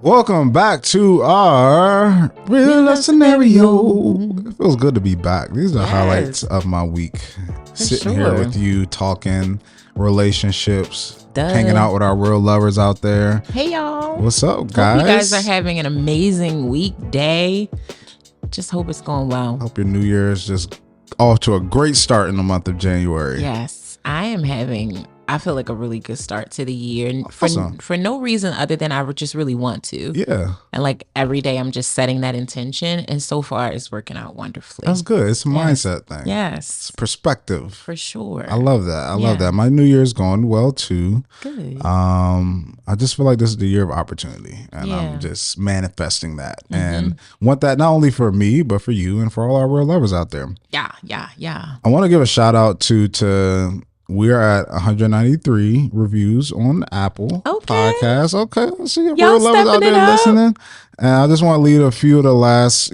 Welcome back to our real life scenario. It feels good to be back. These are the highlights of my week. Sitting here with you, talking relationships, hanging out with our real lovers out there. Hey, y'all. What's up, guys? Hope you guys are having an amazing weekday. Just hope it's going well. Hope your New Year's just off to a great start in the month of January. Yes, I feel like a really good start to the year. And Awesome. for no reason other than I would just really want to. Yeah. And like every day I'm just setting that intention. And so far it's working out wonderfully. That's good. It's a mindset thing. Yes. It's perspective. For sure. I love that. I love that. My New Year's going well too. Good. I just feel like this is the year of opportunity, and I'm just manifesting that and want that not only for me, but for you and for all our real lovers out there. Yeah. I want to give a shout out to we are at 193 reviews on Apple Podcasts. Okay, let's see if real lovers out there listening. And I just want to lead a few of the last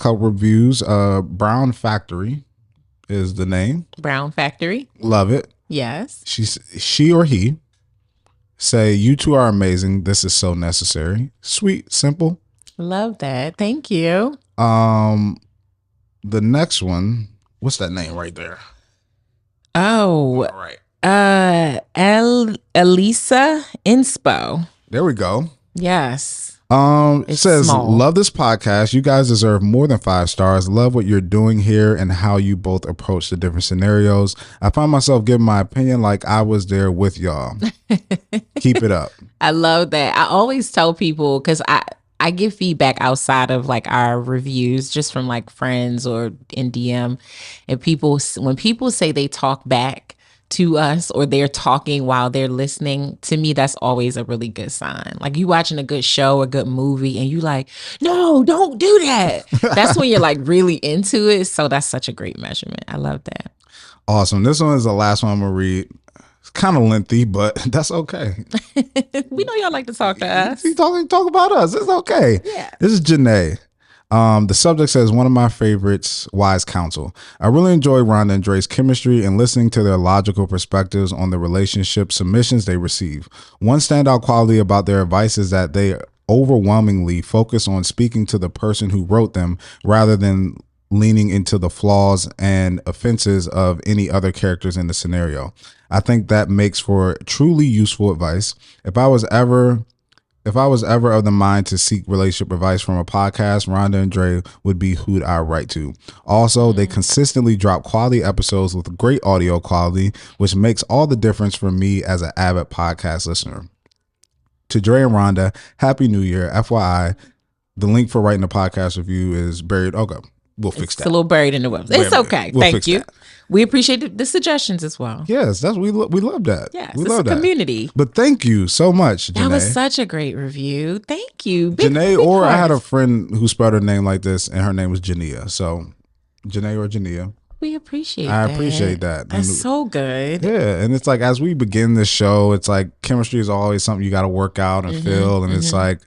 couple reviews. Brown Factory is the name. Brown Factory. Love it. Yes. She or he say, "You two are amazing. This is so necessary." Sweet, simple. Love that. Thank you. The next one, what's that name right there? Oh, all right. Elisa Inspo. There we go. Yes. It says, small. Love this podcast. You guys deserve more than 5 stars. Love what you're doing here and how you both approach the different scenarios. I find myself giving my opinion like I was there with y'all. Keep it up. I love that. I always tell people, because I give feedback outside of like our reviews, just from like friends or in DM. And when people say they talk back to us or they're talking while they're listening, to me, that's always a really good sign. Like you watching a good show, a good movie, and you like, no, don't do that. That's when you're like really into it. So that's such a great measurement. I love that. Awesome. This one is the last one I'm going to read. It's kind of lengthy, but that's okay. We know y'all like to talk to us. You talk about us. It's okay. Yeah. This is Janae. The subject says, one of my favorites, wise counsel. I really enjoy Rhonda and Dre's chemistry and listening to their logical perspectives on the relationship submissions they receive. One standout quality about their advice is that they overwhelmingly focus on speaking to the person who wrote them rather than leaning into the flaws and offenses of any other characters in the scenario. I think that makes for truly useful advice. If I was ever of the mind to seek relationship advice from a podcast, Rhonda and Dre would be who'd I write to. Also, they consistently drop quality episodes with great audio quality, which makes all the difference for me as an avid podcast listener. To Dre and Rhonda, Happy New Year. FYI, the link for writing a podcast review is buried. Okay. We'll fix that. It's a little buried in the web. It's okay. We'll Thank you. That. We appreciate the suggestions as well. Yes, we love that. Yes, we it's love a community. That. But thank you so much, Janae. That was such a great review. Thank you, Janae. Or I had a friend who spelled her name like this, and her name was Jania. So, Janae or Jania. We appreciate that. I appreciate that. That's so good. Yeah, and it's like as we begin this show, it's like chemistry is always something you got to work out and feel, and it's like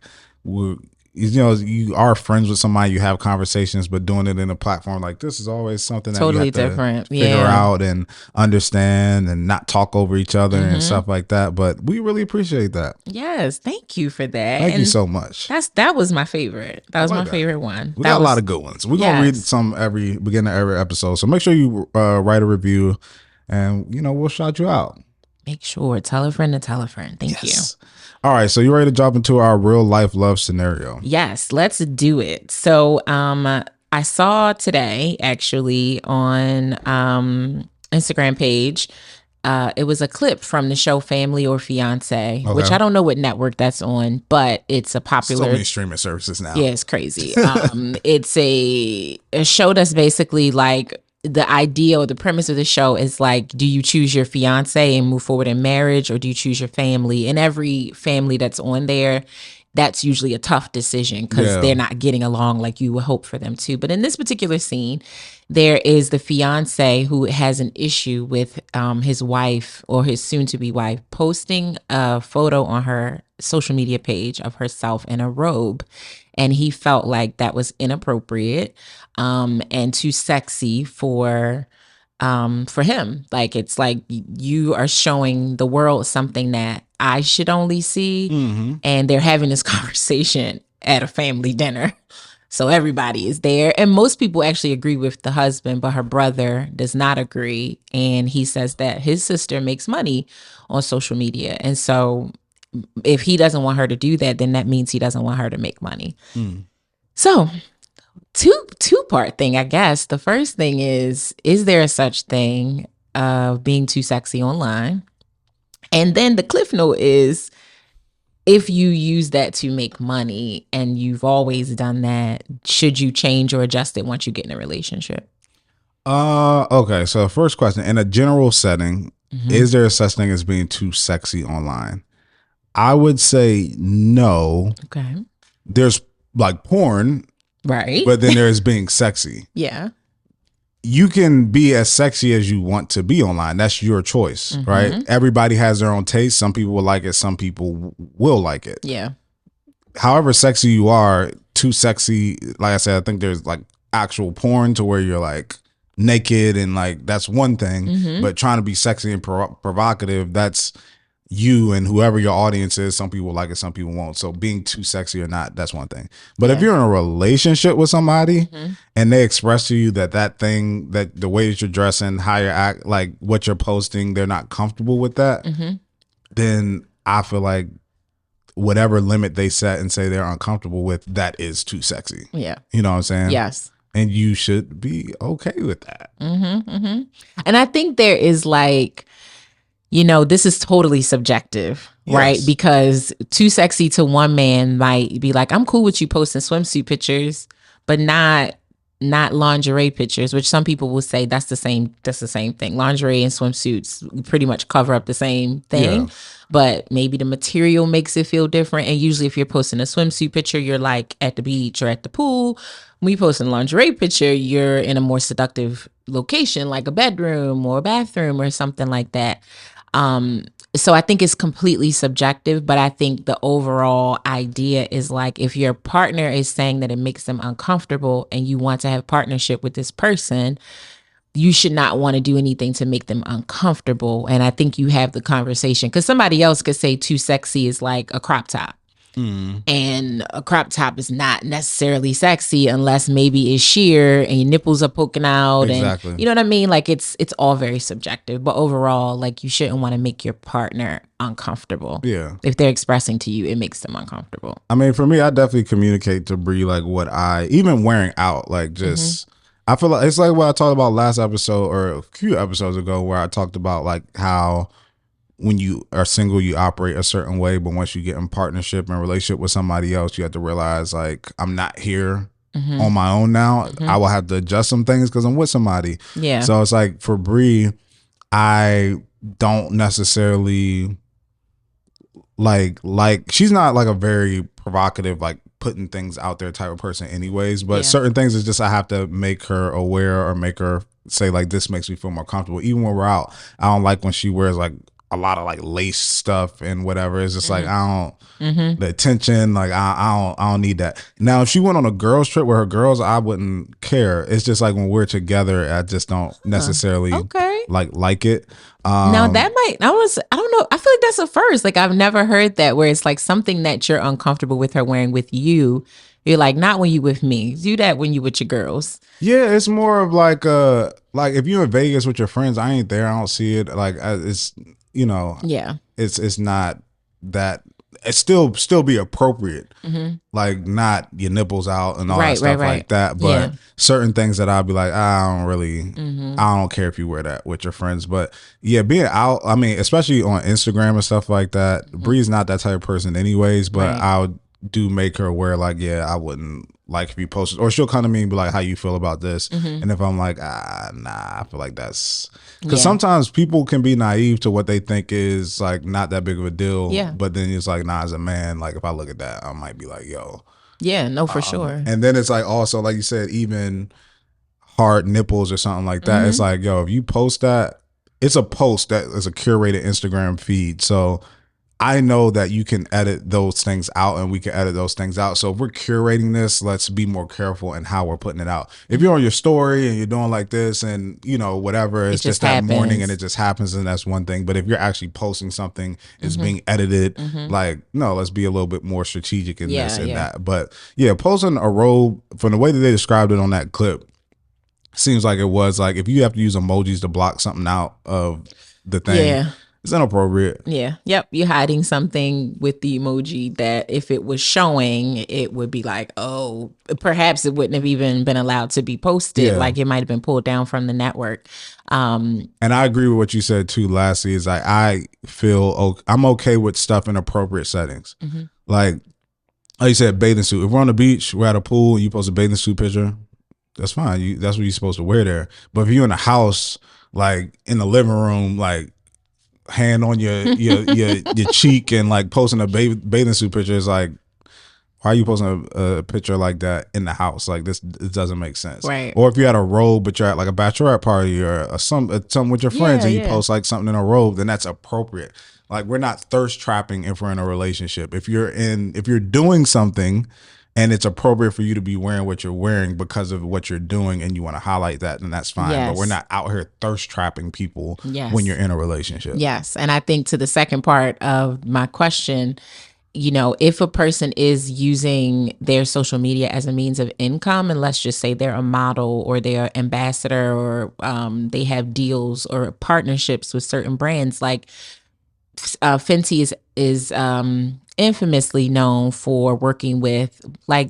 you are friends with somebody, you have conversations, but doing it in a platform like this is always something that totally you have different. to figure out and understand and not talk over each other and stuff like that. But we really appreciate that. Yes, thank you for that. Thank you so much. That was my favorite. That was my favorite one. We got a lot of good ones. We're gonna read some every beginning of every episode. So make sure you write a review, and we'll shout you out. Make sure tell a friend to tell a friend. Thank you. All right, so you ready to jump into our real life love scenario? Yes, let's do it. So I saw today actually on Instagram page, it was a clip from the show Family or Fiance, which I don't know what network that's on, but it's a popular. So many streaming services now. Yeah, it's crazy. It's a show that's basically like, the idea or the premise of the show is like, do you choose your fiance and move forward in marriage, or do you choose your family? And every family that's on there, that's usually a tough decision because they're not getting along like you would hope for them to. But in this particular scene, there is the fiance who has an issue with his wife or his soon-to-be wife posting a photo on her social media page of herself in a robe. And he felt like that was inappropriate and too sexy for him. Like, it's like you are showing the world something that I should only see. Mm-hmm. And they're having this conversation at a family dinner. So everybody is there. And most people actually agree with the husband, but her brother does not agree. And he says that his sister makes money on social media. And so if he doesn't want her to do that, then that means he doesn't want her to make money. So two-part thing, I guess. The first thing is there a such thing of being too sexy online? And then the cliff note is, if you use that to make money and you've always done that, should you change or adjust it once you get in a relationship? Okay, so first question, in a general setting, is there a such thing as being too sexy online? I would say no. Okay. There's like porn, Right. but then there's being sexy. Yeah. You can be as sexy as you want to be online. That's your choice, right? Everybody has their own taste. Some people will like it. Some people will like it. Yeah. However sexy you are, too sexy, like I said, I think there's like actual porn to where you're like naked and like that's one thing. But trying to be sexy and provocative, that's you and whoever your audience is. Some people like it, some people won't. So being too sexy or not, that's one thing. But if you're in a relationship with somebody and they express to you that thing, that the way that you're dressing, how you act, like what you're posting, they're not comfortable with that, then I feel like whatever limit they set and say they're uncomfortable with, that is too sexy. Yeah. You know what I'm saying? Yes. And you should be okay with that. And I think there is like, this is totally subjective, right? Yes. Because too sexy to one man might be like, I'm cool with you posting swimsuit pictures, but not lingerie pictures, which some people will say that's the same thing. Lingerie and swimsuits pretty much cover up the same thing. Yeah. But maybe the material makes it feel different. And usually if you're posting a swimsuit picture, you're like at the beach or at the pool. When you post a lingerie picture, you're in a more seductive location, like a bedroom or a bathroom or something like that. So I think it's completely subjective, but I think the overall idea is like, if your partner is saying that it makes them uncomfortable and you want to have partnership with this person, you should not want to do anything to make them uncomfortable. And I think you have the conversation, because somebody else could say too sexy is like a crop top. And a crop top is not necessarily sexy unless maybe it's sheer and your nipples are poking out. Exactly. And you know what I mean? Like it's all very subjective, but overall, like you shouldn't want to make your partner uncomfortable. Yeah. If they're expressing to you, it makes them uncomfortable. I mean, for me, I definitely communicate to Bree like what even wearing out, like just I feel like it's like what I talked about last episode or a few episodes ago, where I talked about like how when you are single, you operate a certain way, but once you get in partnership and relationship with somebody else, you have to realize like, I'm not here on my own now. I will have to adjust some things because I'm with somebody. Yeah. So it's like for Bree, I don't necessarily like she's not like a very provocative, like putting things out there type of person anyways, but certain things is just I have to make her aware or make her say like, this makes me feel more comfortable. Even when we're out, I don't like when she wears like a lot of like lace stuff and whatever. It's just like I don't the attention, like I don't need that. Now if she went on a girls trip with her girls, I wouldn't care. It's just like when we're together, I just don't necessarily like it. Now that might I don't know. I feel like that's a first. Like I've never heard that, where it's like something that you're uncomfortable with her wearing with you. You're like, not when you with me. Do that when you with your girls. Yeah, it's more of like if you're in Vegas with your friends, I ain't there. I don't see it. Like it's it's not that. It still be appropriate, like not your nipples out and all that stuff like that. But certain things that I'll be like, I don't really, I don't care if you wear that with your friends. But yeah, being out, I mean, especially on Instagram and stuff like that. Bree's not that type of person, anyways. But I'll do make her aware, like, yeah, I wouldn't like if you posted, or she'll come to me and be like, how you feel about this? And if I'm like, nah, I feel like that's because sometimes people can be naive to what they think is like not that big of a deal. But then it's like, nah, as a man, like if I look at that, I might be like, yo. Yeah, no, for sure. And then it's like also, like you said, even hard nipples or something like that. It's like, yo, if you post that, it's a post that is a curated Instagram feed. So I know that you can edit those things out and we can edit those things out. So if we're curating this, let's be more careful in how we're putting it out. If you're on your story and you're doing like this and, you know, whatever, it's just that morning and it just happens, and that's one thing. But if you're actually posting something, it's being edited, like, no, let's be a little bit more strategic in this and that. But yeah, posting a robe, from the way that they described it on that clip, seems like it was like if you have to use emojis to block something out of the thing, it's inappropriate. Yeah. Yep. You're hiding something with the emoji that if it was showing, it would be like, oh, perhaps it wouldn't have even been allowed to be posted. Yeah. Like it might have been pulled down from the network. And I agree with what you said too. Lastly, is like I feel I'm okay with stuff in appropriate settings. Like you said, bathing suit. If we're on the beach, we're at a pool, and you post a bathing suit picture, that's fine. That's what you're supposed to wear there. But if you're in a house, like in the living room, like hand on your cheek and like posting a bathing suit picture, is like, why are you posting a picture like that in the house? Like this, it doesn't make sense. Right. Or if you're at a robe, but you're at like a bachelorette party or something with your friends, and you post like something in a robe, then that's appropriate. Like we're not thirst trapping if we're in a relationship. If you're doing something and it's appropriate for you to be wearing what you're wearing because of what you're doing and you want to highlight that, then that's fine. But we're not out here thirst trapping people when you're in a relationship. Yes. And I think to the second part of my question, you know, if a person is using their social media as a means of income, and let's just say they're a model or they're an ambassador or they have deals or partnerships with certain brands, like Fenty is infamously known for working with like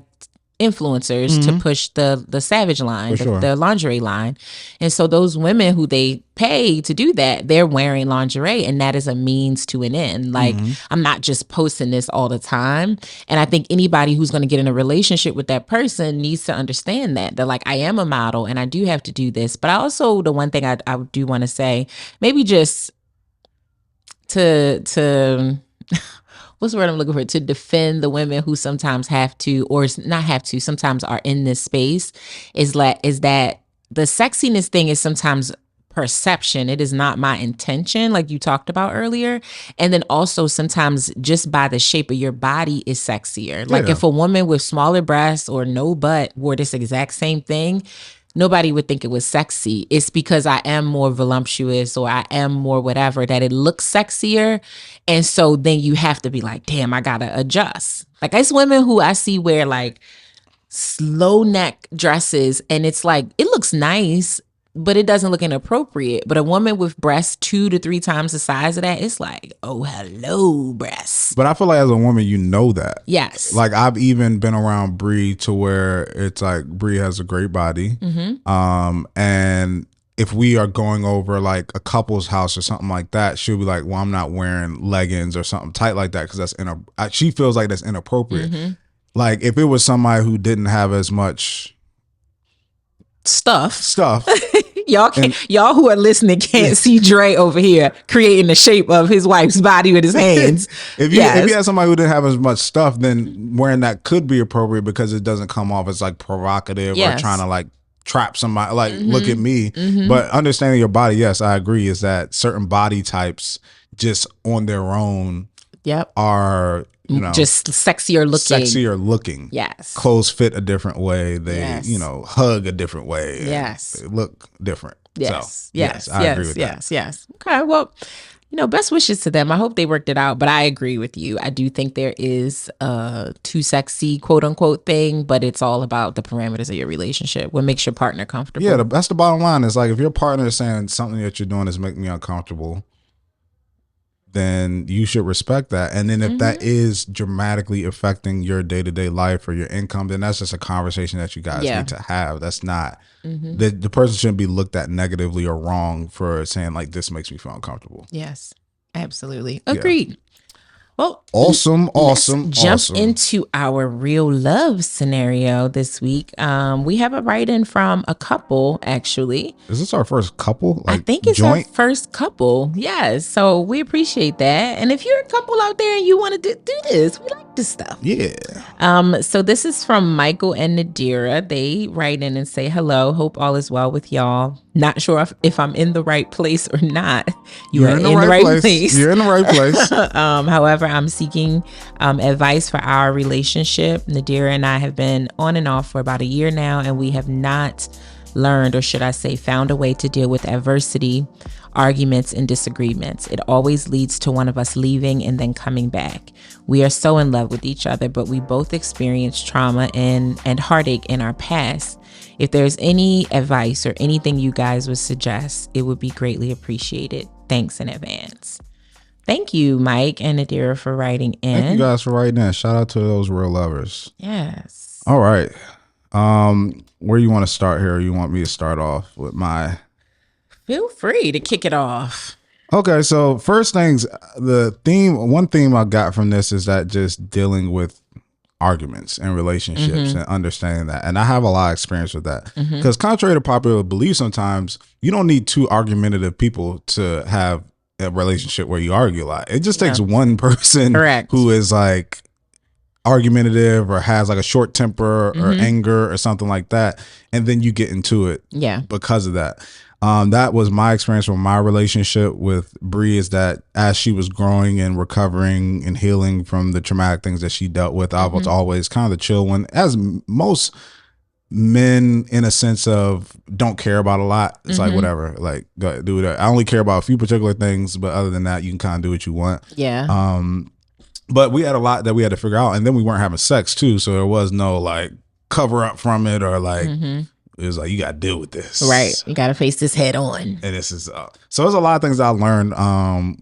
influencers to push the Savage line, the lingerie line. And so those women who they pay to do that, they're wearing lingerie, and that is a means to an end. Like I'm not just posting this all the time. And I think anybody who's going to get in a relationship with that person needs to understand that they're like, I am a model and I do have to do this. But I also, the one thing I do want to say, maybe just to what's the word I'm looking for? To defend the women who sometimes have to, or not have to, sometimes are in this space, is that the sexiness thing is sometimes perception. It is not my intention, like you talked about earlier. And then also sometimes just by the shape of your body is sexier. Like if a woman with smaller breasts or no butt wore this exact same thing, nobody would think it was sexy. It's because I am more voluptuous or I am more whatever that it looks sexier. And so then you have to be like, damn, I gotta adjust. Like it's women who I see wear like slow neck dresses and it's like, it looks nice, but it doesn't look inappropriate. But a woman with breasts 2 to 3 times the size of that, it's like, oh, hello, breasts. But I feel like as a woman, you know that. Yes. Like I've even been around Bree to where it's like Bree has a great body. And if we are going over like a couple's house or something like that, she'll be like, well, I'm not wearing leggings or something tight like that because that's she feels like that's inappropriate. Like if it was somebody who didn't have as much stuff y'all who are listening can't see Dre over here creating the shape of his wife's body with his hands. If you had somebody who didn't have as much stuff, then wearing that could be appropriate because it doesn't come off as like provocative or trying to like trap somebody, like look at me. But understanding your body, yes, I agree, is that certain body types just on their own are, you know, just sexier looking. Yes. Clothes fit a different way. They, you know, hug a different way. Yes. They look different. Yes. So, yes. I agree with that. Yes. Okay. Well, you know, best wishes to them. I hope they worked it out, but I agree with you. I do think there is a too sexy, quote unquote, thing, but it's all about the parameters of your relationship. What makes your partner comfortable? Yeah. That's the bottom line. Is like, if your partner is saying something that you're doing is making me uncomfortable, then you should respect that. And then if that is dramatically affecting your day-to-day life or your income, then that's just a conversation that you guys need to have. That's not, the person shouldn't be looked at negatively or wrong for saying like, this makes me feel uncomfortable. Yes, absolutely. Agreed. Well, awesome. Jump into our real love scenario this week. We have a write-in from a couple, actually. Is this our first couple? Like, I think it's our first couple. Yes. So we appreciate that. And if you're a couple out there and you want to do this, we like this stuff. Yeah. So this is from Michael and Nadira. They write in and say, hello, hope all is well with y'all. Not sure if I'm in the right place or not. You are in the right place. You're in the right place. However, I'm seeking advice for our relationship. Nadira and I have been on and off for about a year now, and we have not learned, or should I say, found a way to deal with adversity, arguments, and disagreements. It always leads to one of us leaving and then coming back. We are so in love with each other, but we both experienced trauma and heartache in our past. If there's any advice or anything you guys would suggest, it would be greatly appreciated. Thanks in advance. Thank you, Mike and Nadira, for writing in. Thank you guys for writing in. Shout out to those real lovers. Yes. All right. Where you want to start here? Or you want me to start off with my... Feel free to kick it off. Okay, so first things, one theme I got from this is that just dealing with arguments and relationships and understanding that. And I have a lot of experience with that. Because contrary to popular belief, sometimes you don't need two argumentative people to have a relationship where you argue a lot. It just takes one person who is like argumentative or has like a short temper or anger or something like that. And then you get into it because of that. That was my experience with my relationship with Bree, is that as she was growing and recovering and healing from the traumatic things that she dealt with, I was always kind of the chill one, as most men, in a sense of don't care about a lot. It's like, whatever, like go do that. I only care about a few particular things, but other than that, you can kind of do what you want. Yeah. But we had a lot that we had to figure out, and then we weren't having sex too, so there was no like cover up from it or like it was like, you got to deal with this. Right. You got to face this head on. And this is, so there's a lot of things I learned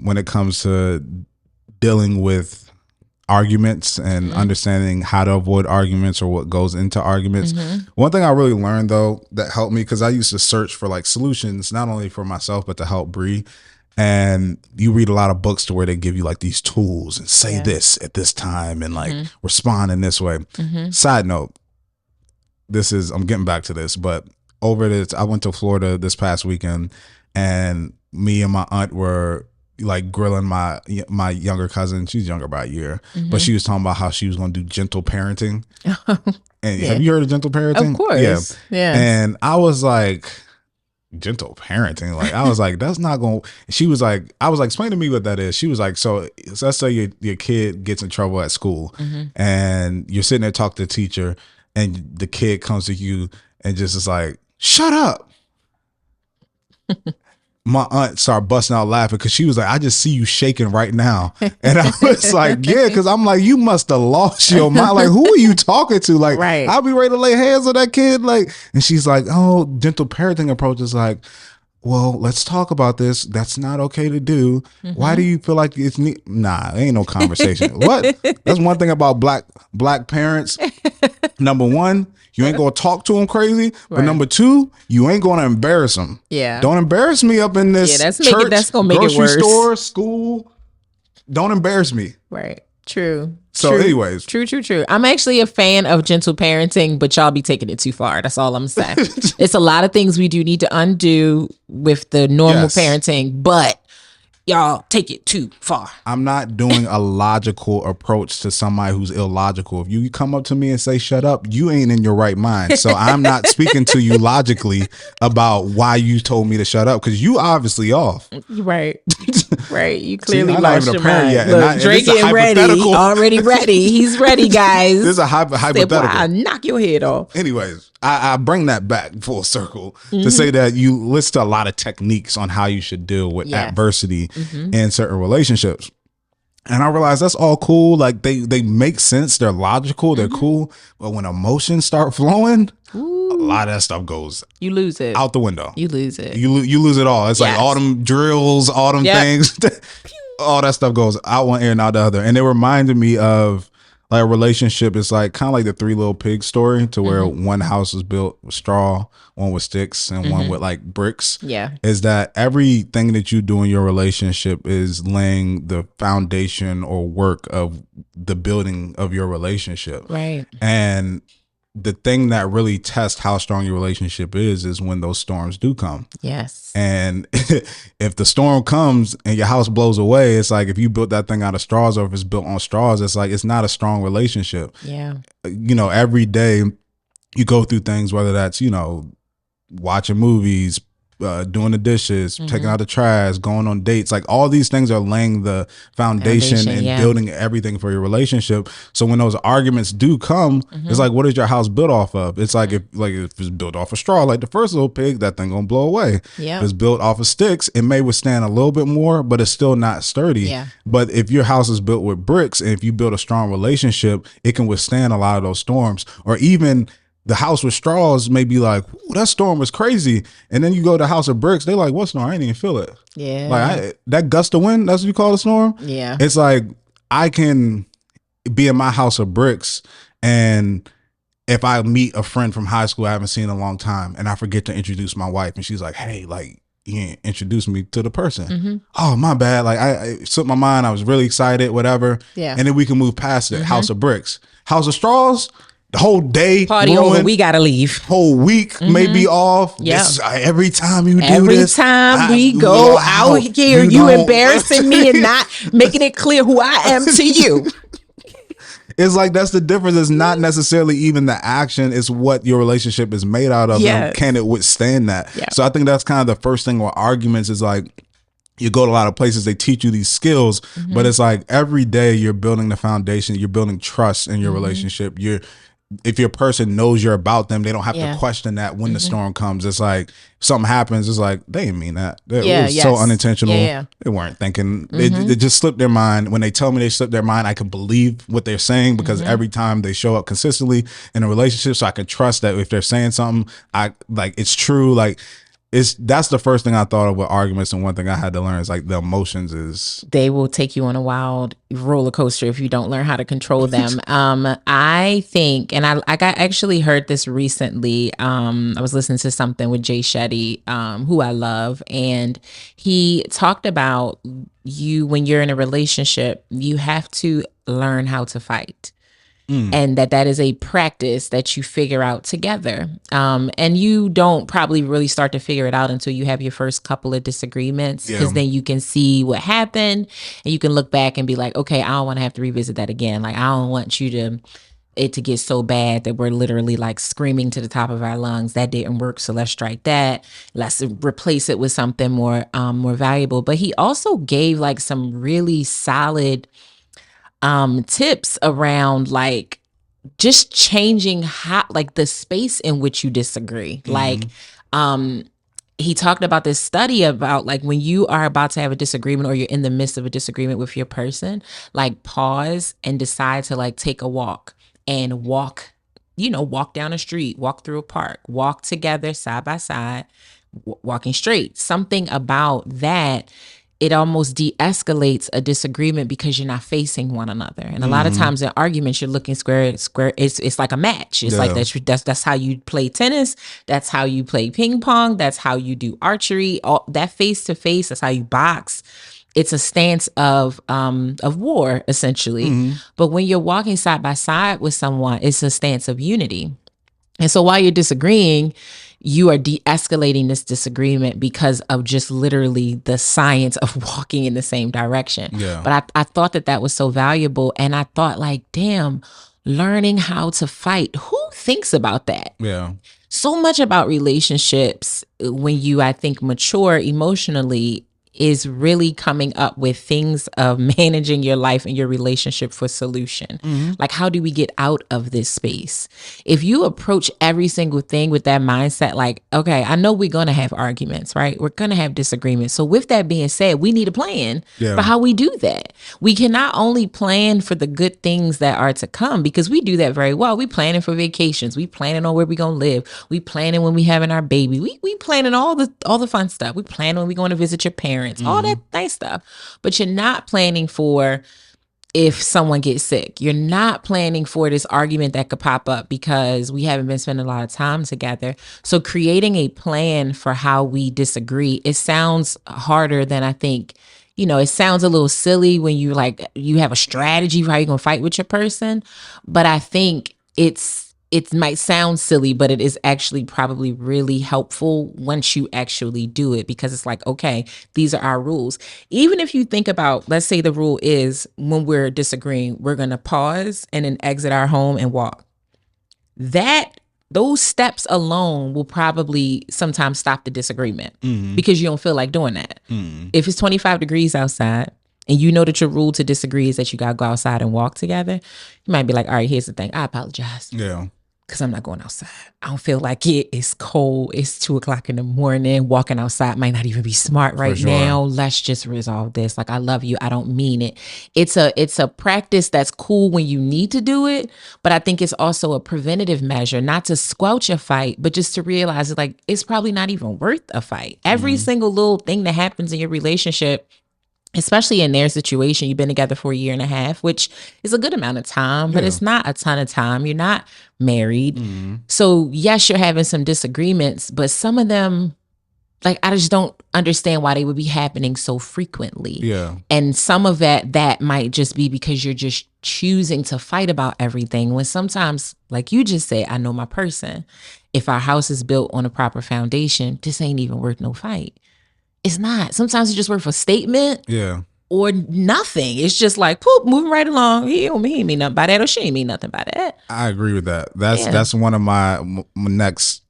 when it comes to dealing with arguments and understanding how to avoid arguments or what goes into arguments. One thing I really learned though that helped me, because I used to search for like solutions, not only for myself, but to help Bree. And you read a lot of books to where they give you like these tools and say this at this time and like respond in this way. Side note, I'm getting back to this, but I went to Florida this past weekend, and me and my aunt were like grilling my younger cousin. She's younger by a year, but she was talking about how she was going to do gentle parenting. And have you heard of gentle parenting? Of course. Yeah. And I was like, gentle parenting? Like, I was like, that's not going to, she was like, I was like, explain to me what that is. She was like, so let's say your kid gets in trouble at school and you're sitting there talking to the teacher, and the kid comes to you and just is like, shut up. My aunt started busting out laughing because she was like, I just see you shaking right now. And I was like, yeah, because I'm like, you must have lost your mind. Like, who are you talking to? Like, I'll be ready to lay hands on that kid. Like, and she's like, oh, gentle parenting approach is like, well, let's talk about this. That's not okay to do. Why do you feel like it's nah, ain't no conversation. What? That's one thing about black parents. Number one, you ain't gonna talk to them crazy. But number two, you ain't gonna embarrass them. Yeah. Don't embarrass me up in this church, that's gonna make grocery it worse. Store, school. Don't embarrass me. Right. True. So anyways. True. I'm actually a fan of gentle parenting, but y'all be taking it too far. That's all I'm saying. It's a lot of things we do need to undo with the normal parenting, but y'all take it too far. I'm not doing a logical approach to somebody who's illogical. If you come up to me and say, shut up, you ain't in your right mind. So I'm not speaking to you logically about why you told me to shut up, because you obviously off. Right. You clearly lost your mind. Yet. Look, Drake getting ready. Already ready. He's ready, guys. This is a hypothetical. I'll knock your head off. Anyways, I bring that back full circle to say that you list a lot of techniques on how you should deal with adversity in certain relationships. And I realized that's all cool. Like they make sense. They're logical. They're cool. But when emotions start flowing, a lot of that stuff goes. You lose it out the window. You lose it. You lose it all. It's like all them drills, all them things. All that stuff goes out one ear and out the other. And it reminded me of like a relationship. It's like kind of like the Three Little Pigs story, to where one house was built with straw, one with sticks, and one with like bricks. Yeah. Is that everything that you do in your relationship is laying the foundation or work of the building of your relationship. Right. And the thing that really tests how strong your relationship is when those storms do come. Yes. And if the storm comes and your house blows away, it's like if you built that thing out of straws, or if it's built on straws, it's like it's not a strong relationship. Yeah. You know, every day you go through things, whether that's, you know, watching movies, doing the dishes, taking out the trash, going on dates, like all these things are laying the foundation and building everything for your relationship. So when those arguments do come, it's like, what is your house built off of? It's like if it's built off of straw, like the first little pig, that thing gonna blow away. If it's built off of sticks, it may withstand a little bit more, but it's still not sturdy. Yeah. But if your house is built with bricks, and if you build a strong relationship, it can withstand a lot of those storms. Or even the house with straws may be like, ooh, that storm was crazy. And then you go to the house of bricks, they like, what storm? I didn't even feel it. Yeah. Like that gust of wind, that's what you call a storm? Yeah. It's like, I can be in my house of bricks, and if I meet a friend from high school I haven't seen in a long time, and I forget to introduce my wife, and she's like, hey, like, you didn't introduce me to the person. Oh, my bad. Like I slipped my mind. I was really excited, whatever. Yeah. And then we can move past it. House of bricks. House of straws, the whole day party ruined, over, we gotta leave. Whole week may be off. Yeah. Every time you do every this, time we go out here, you embarrassing me and not making it clear who I am to you. It's like, that's the difference. It's not necessarily even the action, it's what your relationship is made out of. Yes. And can it withstand that? Yeah. So I think that's kind of the first thing with arguments, is like, you go to a lot of places, they teach you these skills, but it's like every day you're building the foundation, you're building trust in your relationship. If your person knows you're about them, they don't have to question that when the storm comes. It's like, if something happens, it's like, they didn't mean that. It was so unintentional. They weren't thinking. They just slipped their mind. When they tell me they slipped their mind, I can believe what they're saying, because every time they show up consistently in a relationship, so I can trust that if they're saying something, it's true. Like, that's the first thing I thought of with arguments. And one thing I had to learn is like, the emotions they will take you on a wild roller coaster if you don't learn how to control them. I think, and I actually heard this recently. I was listening to something with Jay Shetty, who I love, and he talked about when you're in a relationship, you have to learn how to fight. And that is a practice that you figure out together. And you don't probably really start to figure it out until you have your first couple of disagreements, because then you can see what happened and you can look back and be like, okay, I don't want to have to revisit that again. Like, I don't want it to get so bad that we're literally like screaming to the top of our lungs, that didn't work, so let's strike that. Let's replace it with something more valuable. But he also gave like some really solid tips around like just changing how, like, the space in which you disagree. Like, he talked about this study about like, when you are about to have a disagreement or you're in the midst of a disagreement with your person, like, pause and decide to like take a walk and walk down a street, walk through a park, walk together side by side, walking straight. Something about that, it almost de-escalates a disagreement because you're not facing one another. And a lot of times in arguments, you're looking square. It's like a match. It's like that's how you play tennis. That's how you play ping pong. That's how you do archery. All that face to face. That's how you box. It's a stance of war, essentially. But when you're walking side by side with someone, it's a stance of unity. And so while you're disagreeing, you are de-escalating this disagreement because of just literally the science of walking in the same direction. But I thought that was so valuable. And I thought, like, damn, learning how to fight. Who thinks about that? So much about relationships, when you, I think, mature emotionally, is really coming up with things of managing your life and your relationship for solution. Like, how do we get out of this space? If you approach every single thing with that mindset, like, okay, I know we're going to have arguments, right? We're going to have disagreements. So with that being said, we need a plan for how we do that. We can not only plan for the good things that are to come, because we do that very well. We planning for vacations. We planning on where we going to live. We planning when we having our baby. We planning all the fun stuff. We planning when we going to visit your parents. All that nice stuff. But you're not planning for if someone gets sick. You're not planning for this argument that could pop up because we haven't been spending a lot of time together. So creating a plan for how we disagree, it sounds harder than I think. It sounds a little silly when you have a strategy for how you're going to fight with your person. But I think it's it might sound silly, but it is actually probably really helpful once you actually do it, because it's like, okay, these are our rules. Even if you think about, let's say the rule is when we're disagreeing, we're going to pause and then exit our home and walk. Those steps alone will probably sometimes stop the disagreement because you don't feel like doing that. If it's 25 degrees outside and you know that your rule to disagree is that you got to go outside and walk together, you might be like, all right, here's the thing. I apologize. Yeah. Because I'm not going outside. I don't feel like it. It's cold. It's 2:00 in the morning. Walking outside might not even be smart right now. Let's just resolve this. Like, I love you. I don't mean it. It's a practice that's cool when you need to do it. But I think it's also a preventative measure, not to squelch a fight, but just to realize like it's probably not even worth a fight. Every single little thing that happens in your relationship, especially in their situation, you've been together for 1.5 years, which is a good amount of time, but it's not a ton of time. You're not married. So yes, you're having some disagreements, but some of them, like, I just don't understand why they would be happening so frequently. Yeah. And some of that might just be because you're just choosing to fight about everything, when sometimes, like you just said, I know my person. If our house is built on a proper foundation, this ain't even worth no fight. It's not. Sometimes it's just worth a statement. Yeah. Or nothing. It's just like, poop, moving right along. He ain't mean nothing by that, or she ain't mean nothing by that. I agree with that. That's one of my next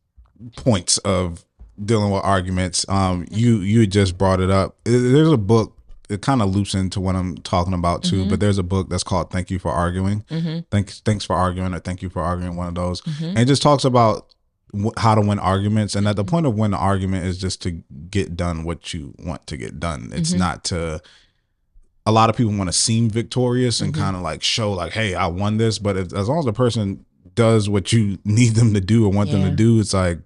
points of dealing with arguments. You just brought it up. There's a book. It kind of loops into what I'm talking about too. But there's a book that's called "Thank You for Arguing." Thanks for arguing, or "Thank You for Arguing." One of those, and it just talks about how to win arguments. And at the point of winning an argument is just to get done what you want to get done. It's not to. A lot of people want to seem victorious and kind of like show like, hey, I won this. But as long as the person does what you need them to do or want them to do, it's like,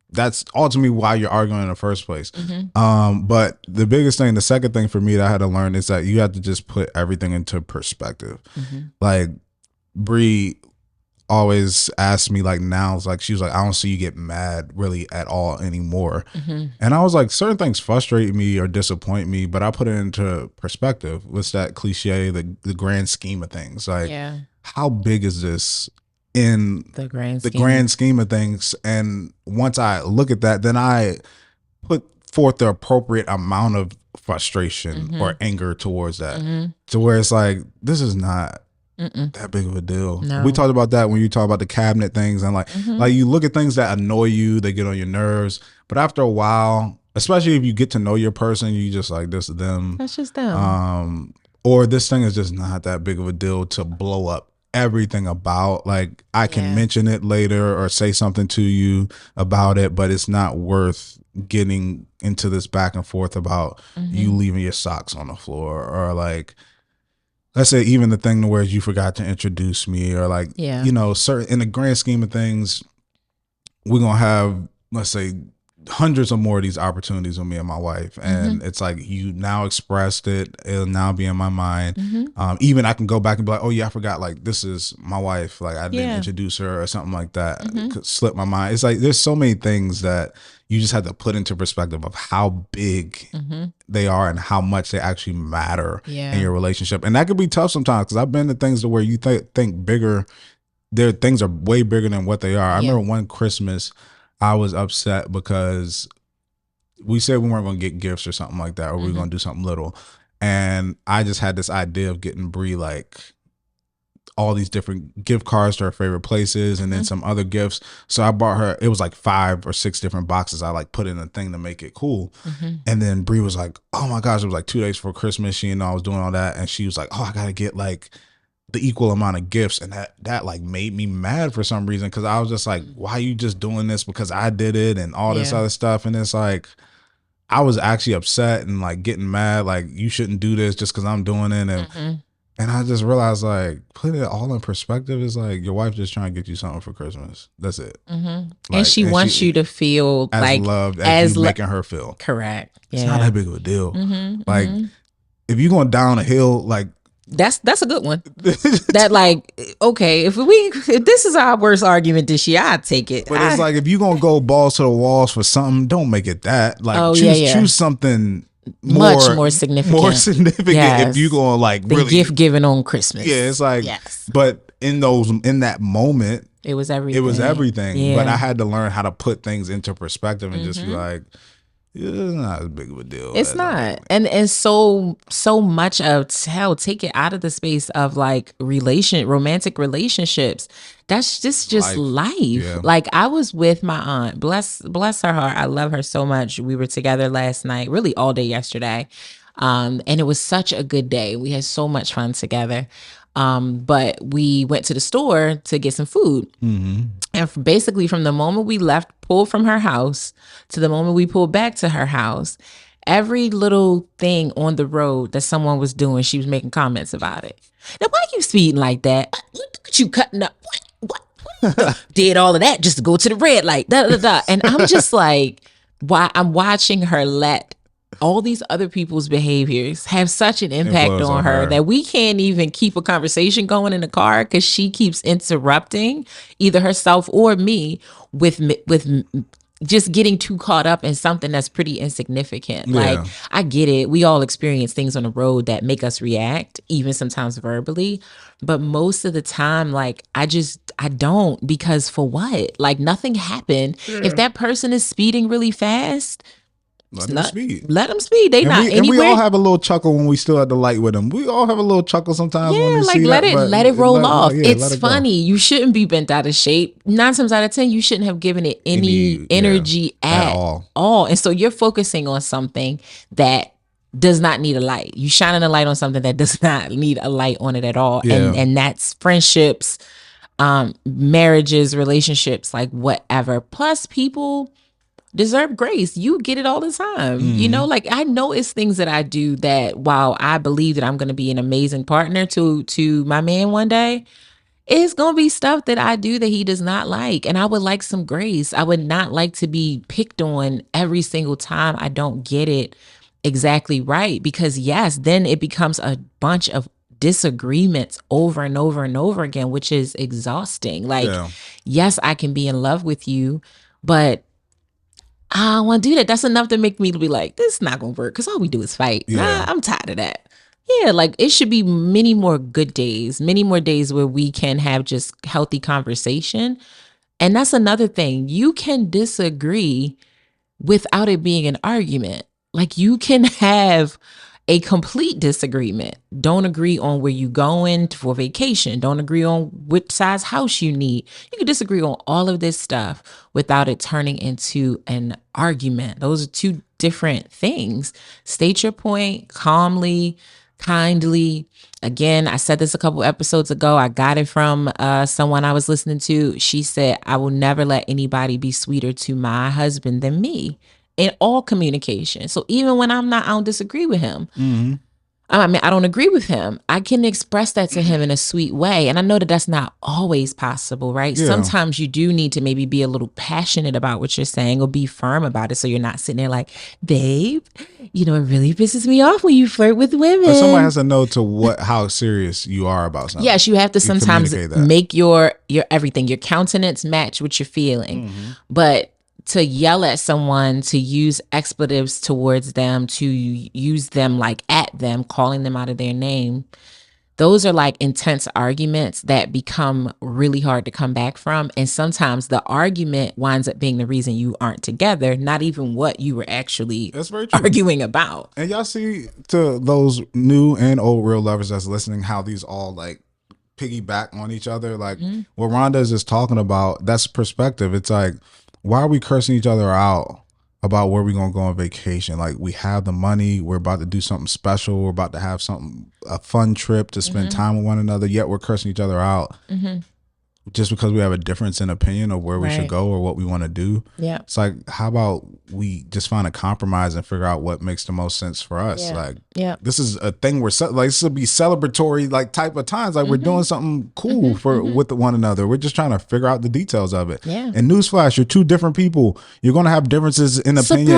that's ultimately why you're arguing in the first place. But the biggest thing, the second thing for me that I had to learn is that you have to just put everything into perspective. Like Bree always asks me, like, now it's like, she was like, I don't see you get mad really at all anymore. And I was like, certain things frustrate me or disappoint me, but I put it into perspective. What's that cliche, the grand scheme of things? Like, how big is this in the grand scheme of things? And once I look at that, then I put forth the appropriate amount of frustration or anger towards that, to where it's like, this is not that big of a deal. No. We talked about that when you talk about the cabinet things, and like you look at things that annoy you, they get on your nerves, but after a while, especially if you get to know your person, you just like, this is them. That's just them. Or this thing is just not that big of a deal to blow up everything about. Like, I can mention it later or say something to you about it, but it's not worth getting into this back and forth about you leaving your socks on the floor, or like, let's say even the thing where you forgot to introduce me, or like, you know, certain, in the grand scheme of things, we're going to have, let's say, hundreds of more of these opportunities with me and my wife. And it's like, you now expressed it, it'll now be in my mind. Even I can go back and be like, oh yeah, I forgot, like, this is my wife. Like, I didn't introduce her or something like that. Could slip my mind. It's like, there's so many things that you just have to put into perspective of how big they are and how much they actually matter in your relationship. And that could be tough sometimes, because I've been to things to where you think bigger, their things are way bigger than what they are. I remember one Christmas, I was upset because we said we weren't going to get gifts or something like that, or we were going to do something little. And I just had this idea of getting Bree like all these different gift cards to her favorite places, and then some other gifts. So I bought her, it was like 5 or 6 different boxes. I like put in a thing to make it cool. And then Bree was like, oh my gosh, it was like 2 days before Christmas. She and I was doing all that. And she was like, oh, I got to get like the equal amount of gifts. And that like made me mad for some reason, because I was just like, why are you just doing this because I did it and all this other stuff? And it's like, I was actually upset and like getting mad, like, you shouldn't do this just because I'm doing it. And I just realized, like, put it all in perspective, is like, your wife just trying to get you something for Christmas. That's it. Like, and she wants you to feel as like loved as you making her feel. Correct. It's not that big of a deal. Like, if you're going down a hill, like, that's a good one. That, like, okay, if this is our worst argument this year, I'd take it. But it's like, if you're gonna go balls to the walls for something, don't make it that. Like, choose something much more significant. Yes. If you're gonna like the really gift given on Christmas. Yeah, it's like, but in that moment, It was everything. It was everything. Yeah. But I had to learn how to put things into perspective and just be like, yeah, it's not as big of a deal. It's not. And so much of hell, take it out of the space of like romantic relationships. That's just life. Yeah. Like I was with my aunt, bless her heart. I love her so much. We were together last night, really all day yesterday. And it was such a good day. We had so much fun together. But we went to the store to get some food. And basically from the moment we pulled from her house to the moment we pulled back to her house, every little thing on the road that someone was doing, she was making comments about it. Now, why are you speeding like that? Look at you cutting up. What? Did all of that just to go to the red light. Da, da, da. And I'm just like, why? I'm watching her let all these other people's behaviors have such an impact on her that we can't even keep a conversation going in the car because she keeps interrupting either herself or me with just getting too caught up in something that's pretty insignificant. Yeah. Like, I get it. We all experience things on the road that make us react, even sometimes verbally. But most of the time, like, I don't, because for what? Like, nothing happened. Yeah. If that person is speeding really fast, let them speed. Let them speed. They not anywhere. And we all have a little chuckle when we still at the light with them. We all have a little chuckle sometimes when we see let that. Let it roll off. It's funny. You shouldn't be bent out of shape. 9 times out of 10, you shouldn't have given it any energy at all. And so you're focusing on something that does not need a light. You shining a light on something that does not need a light on it at all. Yeah. And that's friendships, marriages, relationships, like whatever. Plus, people deserve grace. You get it all the time. You know, like I know it's things that I do that while I believe that I'm going to be an amazing partner to my man one day, it's going to be stuff that I do that he does not like. And I would like some grace. I would not like to be picked on every single time I don't get it exactly right. Because yes, then it becomes a bunch of disagreements over and over and over again, which is exhausting. Like, yes, I can be in love with you, but I don't want to do that. That's enough to make me be like, this is not going to work because all we do is fight. Yeah. I'm tired of that. Yeah, like it should be many more good days, many more days where we can have just healthy conversation. And that's another thing. You can disagree without it being an argument. Like you can have a complete disagreement. Don't agree on where you going for vacation. Don't agree on which size house you need. You can disagree on all of this stuff without it turning into an argument. Those are two different things. State your point calmly, kindly. Again, I said this a couple episodes ago. I got it from someone I was listening to. She said, I will never let anybody be sweeter to my husband than me. In all communication. So even when I don't disagree with him. I mean, I don't agree with him. I can express that to him in a sweet way. And I know that that's not always possible, right? Yeah. Sometimes you do need to maybe be a little passionate about what you're saying or be firm about it. So you're not sitting there like, babe, you know, it really pisses me off when you flirt with women. But somebody has to know how serious you are about something. Yes, you have to sometimes make your everything, your countenance match what you're feeling. But to yell at someone, to use expletives towards them, to use them like at them, calling them out of their name, those are like intense arguments that become really hard to come back from. And sometimes the argument winds up being the reason you aren't together, not even what you were actually arguing about. And y'all see, to those new and old real lovers that's listening, how these all like piggyback on each other. Like what Rhonda is just talking about, that's perspective. It's like, why are we cursing each other out about where we're going to go on vacation? Like we have the money, we're about to do something special, we're about to have a fun trip to spend time with one another, yet we're cursing each other out just because we have a difference in opinion of where we should go or what we want to do. Yeah. It's like, how about we just find a compromise and figure out what makes the most sense for us? Yeah. Like, this is a thing where like this will be celebratory like type of times. Like we're doing something cool with one another. We're just trying to figure out the details of it. Yeah. And newsflash, you're two different people. You're going to have differences in opinion.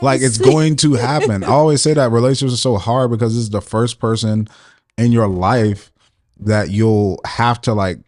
Like it's going to happen. I always say that relationships are so hard because this is the first person in your life that you'll have to like,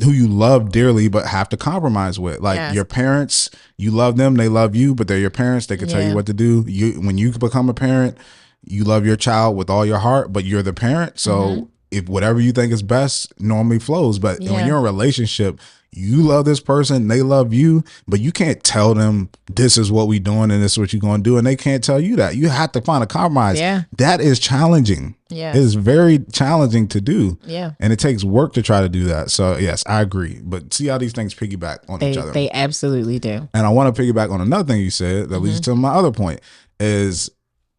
who you love dearly but have to compromise with. Like your parents, you love them, they love you, but they're your parents. They can tell you what to do. When you become a parent, you love your child with all your heart, but you're the parent. So if whatever you think is best normally flows, but when you're in a relationship, you love this person, they love you, but you can't tell them this is what we doing and this is what you're going to do, and they can't tell you that. You have to find a compromise. Yeah. That is challenging. Yeah. It is very challenging to do. Yeah. And it takes work to try to do that. So yes, I agree. But see how these things piggyback on each other. They absolutely do. And I want to piggyback on another thing you said that leads to my other point, is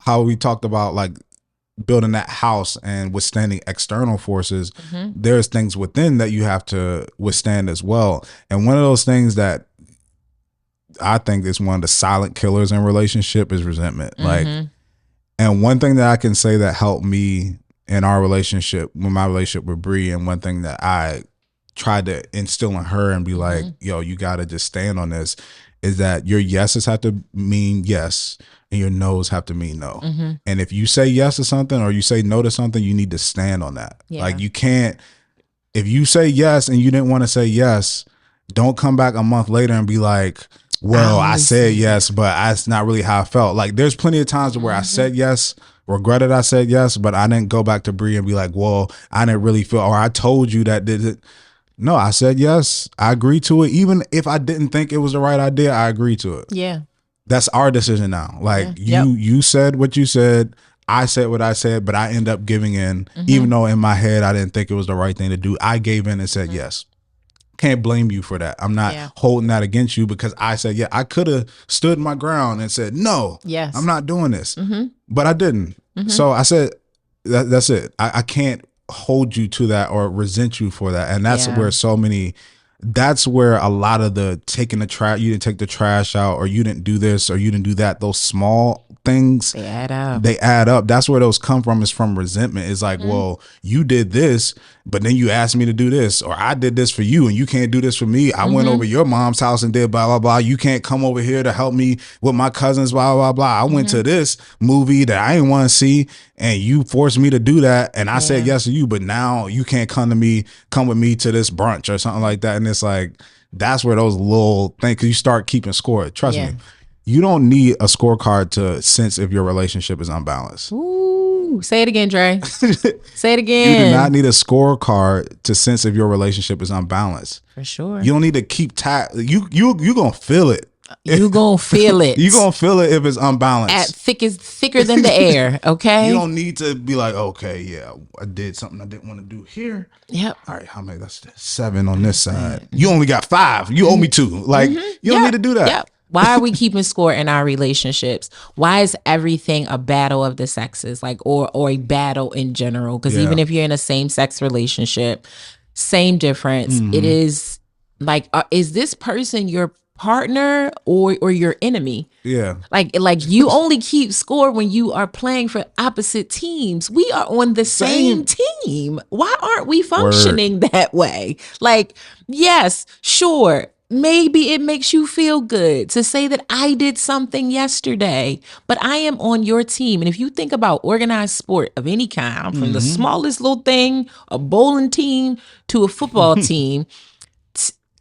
how we talked about like building that house and withstanding external forces. There's things within that you have to withstand as well. And one of those things that I think is one of the silent killers in relationship is resentment. Like, and one thing that I can say that helped me in our relationship, with my relationship with Bree, and one thing that I tried to instill in her and be like, yo, you got to just stand on this, is that your yeses have to mean yes and your no's have to mean no. And if you say yes to something or you say no to something, you need to stand on that. Like, you can't, if you say yes and you didn't want to say yes, don't come back a month later and be like, well, I said yes, but that's not really how I felt. Like, there's plenty of times where I said yes, regretted I said yes, but I didn't go back to Bree and be like, well, I didn't really feel, or I told you that did it. No, I said yes. I agreed to it. Even if I didn't think it was the right idea, I agreed to it. Yeah. That's our decision now. Like, you said what you said. I said what I said, but I end up giving in, even though in my head I didn't think it was the right thing to do. I gave in and said yes. Can't blame you for that. I'm not holding that against you, because I said, yeah, I could have stood my ground and said, no, I'm not doing this, but I didn't. So I said, that's it. I can't hold you to that or resent you for that. And that's where that's where a lot of the taking the trash, you didn't take the trash out, or you didn't do this, or you didn't do that, those small things, they add up. That's where those come from, is from resentment. It's like, well, you did this, but then you asked me to do this, or I did this for you and you can't do this for me. I went over your mom's house and did blah, blah, blah. You can't come over here to help me with my cousins, blah, blah, blah. I went to this movie that I didn't want to see and you forced me to do that. And I said yes to you, but now you can't come with me to this brunch or something like that. And it's like, that's where those little things, because you start keeping score. Trust me. You don't need a scorecard to sense if your relationship is unbalanced. Ooh, say it again, Dre. Say it again. You do not need a scorecard to sense if your relationship is unbalanced. For sure. You don't need to keep you gonna feel it. You gonna feel it. You gonna feel it if it's unbalanced. Thicker than the air. Okay. You don't need to be like, okay, yeah, I did something I didn't want to do here. Yep. All right, how many? That's 7 on this side. You only got 5. You owe me 2. Like, you don't need to do that. Yep. Why are we keeping score in our relationships? Why is everything a battle of the sexes, like, or a battle in general? Because even if you're in a same sex relationship, same difference. It is like, is this person your partner or your enemy? Yeah. Like you only keep score when you are playing for opposite teams. We are on the same team. Why aren't we functioning that way? Like, yes, sure. Maybe it makes you feel good to say that I did something yesterday, but I am on your team. And if you think about organized sport of any kind, from the smallest little thing, a bowling team, to a football team,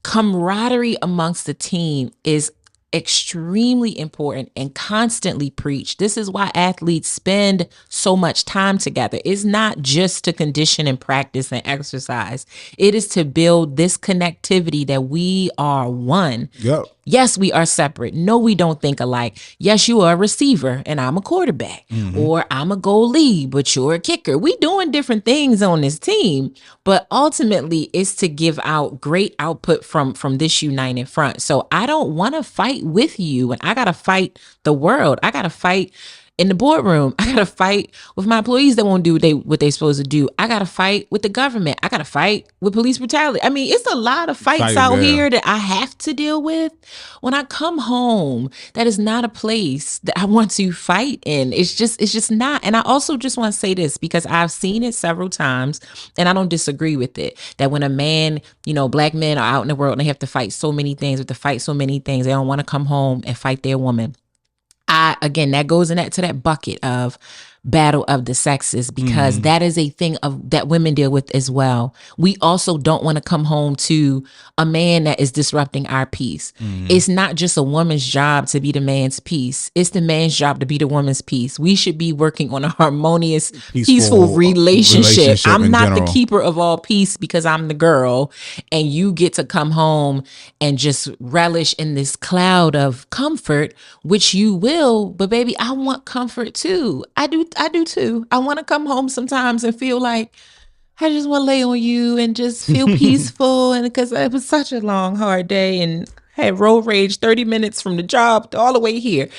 camaraderie amongst the team is extremely important and constantly preached. This is why athletes spend so much time together. It's not just to condition and practice and exercise. It is to build this connectivity that we are one. Yep. Yes, we are separate. No, we don't think alike. Yes, you are a receiver and I'm a quarterback, or I'm a goalie, but you're a kicker. We doing different things on this team, but ultimately it's to give out great output from this united front. So I don't want to fight with you, and I got to fight the world. I got to fight in the boardroom. I got to fight with my employees that won't do what they supposed to do. I got to fight with the government. I got to fight with police brutality. I mean, it's a lot of fights out here that I have to deal with. When I come home, that is not a place that I want to fight in. It's just not. And I also just want to say this, because I've seen it several times and I don't disagree with it, that when a man, black men are out in the world and they have to fight so many things, they don't want to come home and fight their woman. Again, that goes into that bucket of, battle of the sexes, because that is a thing of that women deal with as well. We also don't want to come home to a man that is disrupting our peace. It's not just a woman's job to be the man's peace. It's the man's job to be the woman's peace. We should be working on a harmonious, peaceful relationship. I'm in not the general. keeper of all peace because I'm the girl, and you get to come home and just relish in this cloud of comfort, which you will. But baby, I want comfort too. I do too. I want to come home sometimes and feel like I just want to lay on you and just feel peaceful. And because it was such a long, hard day and had road rage 30 minutes from the job to all the way here.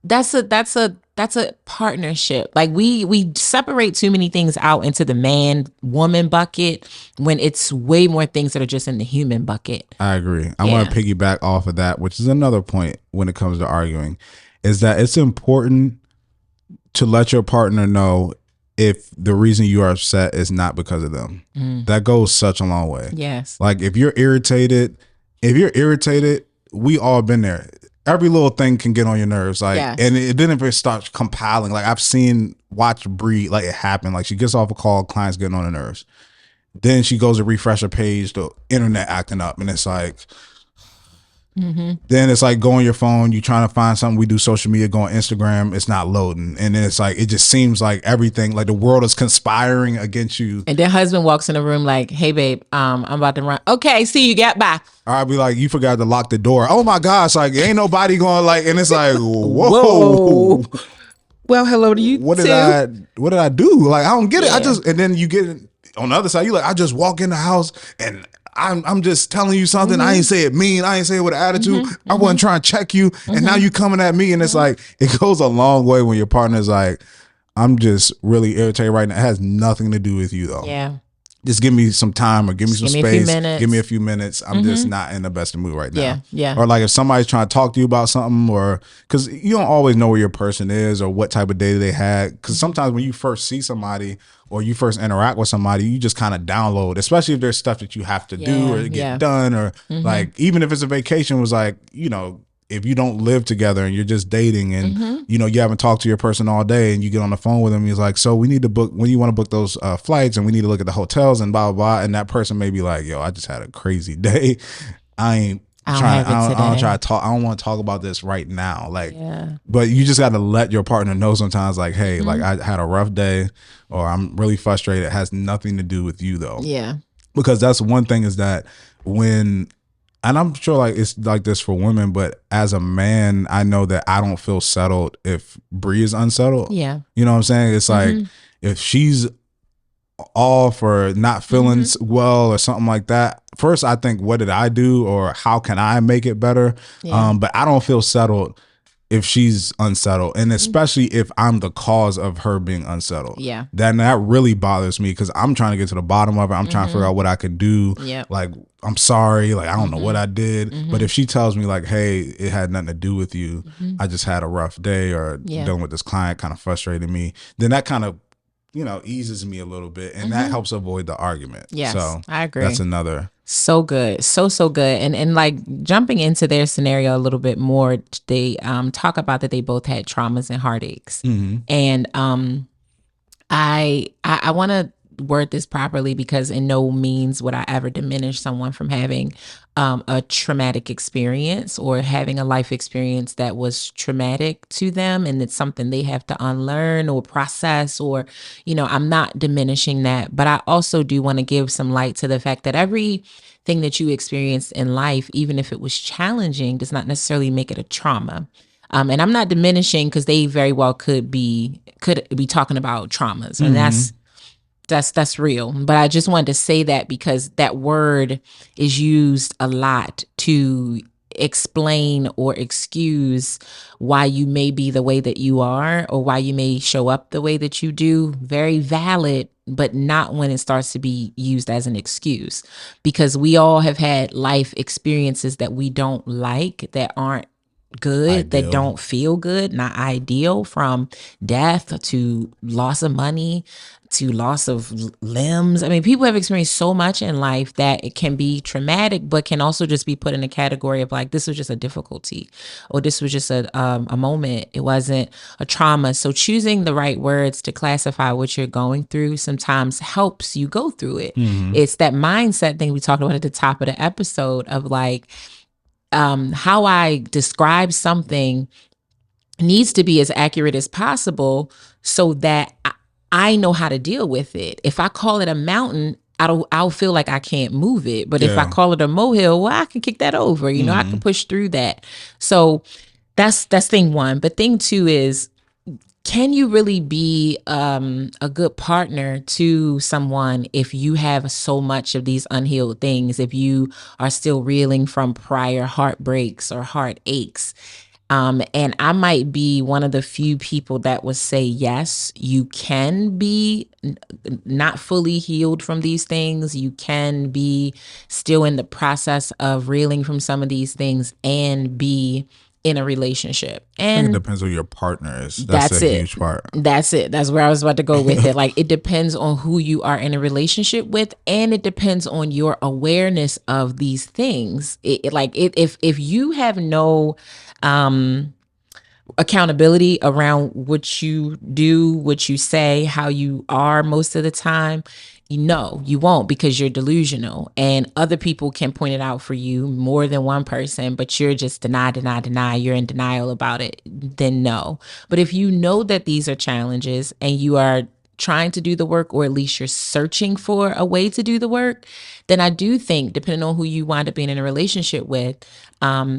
That's a partnership. Like we separate too many things out into the man woman bucket when it's way more things that are just in the human bucket. I agree. I want to piggyback off of that, which is another point when it comes to arguing, is that it's important to let your partner know if the reason you are upset is not because of them. That goes such a long way. Yes. Like if you're irritated, we all been there. Every little thing can get on your nerves. Like, and then if it starts compiling, like I've watch Bree, like it happen. Like she gets off a call, client's getting on her nerves. Then she goes to refresh her page, the internet acting up, and it's like, then it's like go on your phone, you trying to find something. We do social media, go on Instagram, it's not loading. And then it's like, it just seems like everything, like the world is conspiring against you. And then husband walks in the room like, hey babe, I'm about to run. Okay, see you, get back. I'll be like, you forgot to lock the door. Oh my gosh, like ain't nobody going like, and it's like, whoa. Well, hello to you. What did I do? Like, I don't get it. And then you get it on the other side, you like, I just walk in the house and I'm just telling you something. I ain't say it mean. I ain't say it with an attitude. I wasn't trying to check you. And now you coming at me. And it's like, it goes a long way when your partner's like, I'm just really irritated right now. It has nothing to do with you though. Yeah. Just give me some time or give me some space. Give me a few minutes. I'm just not in the best mood right now. Yeah. Or like if somebody's trying to talk to you about something, or because you don't always know where your person is or what type of day they had. Because sometimes when you first see somebody or you first interact with somebody, you just kind of download, especially if there's stuff that you have to do or get done, or like even if it's a vacation, was like, you know, if you don't live together and you're just dating and you know you haven't talked to your person all day and you get on the phone with them, he's like, so we need to book, when you want to book those flights, and we need to look at the hotels and blah blah blah. And that person may be like, yo, I just had a crazy day. I don't try to talk. I don't want to talk about this right now. Like, but you just got to let your partner know sometimes, like, hey, like I had a rough day, or I'm really frustrated. It has nothing to do with you though. Yeah. Because that's one thing, is that when, and I'm sure like it's like this for women, but as a man, I know that I don't feel settled if Bree is unsettled. Yeah. You know what I'm saying? It's like if she's off or not feeling well or something like that, first I think, what did I do, or how can I make it better? But I don't feel settled if she's unsettled, and especially if I'm the cause of her being unsettled. Yeah. Then that really bothers me, because I'm trying to get to the bottom of it. I'm trying to figure out what I could do. Like, I'm sorry, like I don't know what I did. But if she tells me like, hey, it had nothing to do with you, I just had a rough day, or dealing with this client kind of frustrated me, then that kind of, you know, eases me a little bit, and that helps avoid the argument. Yes, so I agree. That's another. So good. So good. And like jumping into their scenario a little bit more, they talk about that they both had traumas and heartaches. And I want to word this properly, because in no means would I ever diminish someone from having a traumatic experience or having a life experience that was traumatic to them, and it's something they have to unlearn or process, or, you know, I'm not diminishing that. But I also do want to give some light to the fact that everything that you experienced in life, even if it was challenging, does not necessarily make it a trauma. And I'm not diminishing, because they very well could be talking about traumas, and that's real. But I just wanted to say that, because that word is used a lot to explain or excuse why you may be the way that you are, or why you may show up the way that you do. Very valid, but not when it starts to be used as an excuse, because we all have had life experiences that we don't like, that aren't good, that Ideal. don't feel good, not ideal, from death to loss of money to loss of limbs. I mean, people have experienced so much in life that it can be traumatic, but can also just be put in a category of like, this was just a difficulty, or this was just a moment. It wasn't a trauma. So choosing the right words to classify what you're going through sometimes helps you go through it. It's that mindset thing we talked about at the top of the episode of like, how I describe something needs to be as accurate as possible so that I know how to deal with it. If I call it a mountain, I'll feel like I can't move it. But if I call it a molehill, well, I can kick that over. You know, I can push through that. So that's thing one. But thing two is, can you really be a good partner to someone if you have so much of these unhealed things, if you are still reeling from prior heartbreaks or heartaches? And I might be one of the few people that would say, yes, you can be not fully healed from these things. You can be still in the process of reeling from some of these things and be in a relationship. I think it And depends on your partners. that's That's a it. huge part. That's it. That's where I was about to go with it. Like, it depends on who you are in a relationship with, and it depends on your awareness of these things. If you have no accountability around what you do, what you say, how you are most of the time, you won't, because you're delusional, and other people can point it out for you, more than one person, but you're just deny, you're in denial about it, then no. But if you know that these are challenges and you are trying to do the work, or at least you're searching for a way to do the work, then I do think, depending on who you wind up being in a relationship with,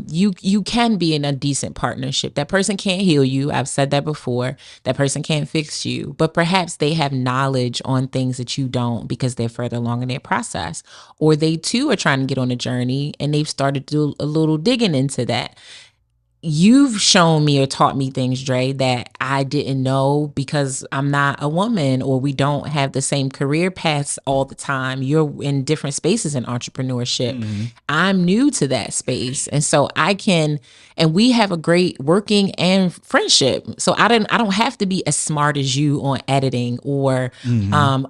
you can be in a decent partnership. That person can't heal you. I've said that before. That person can't fix you, but perhaps they have knowledge on things that you don't, because they're further along in their process, or they too are trying to get on a journey and they've started to do a little digging into that. You've shown me or taught me things, Dre, that I didn't know, because I'm not a woman, or we don't have the same career paths all the time. You're in different spaces in entrepreneurship. I'm new to that space. And so and we have a great working and friendship. So I don't have to be as smart as you on editing, or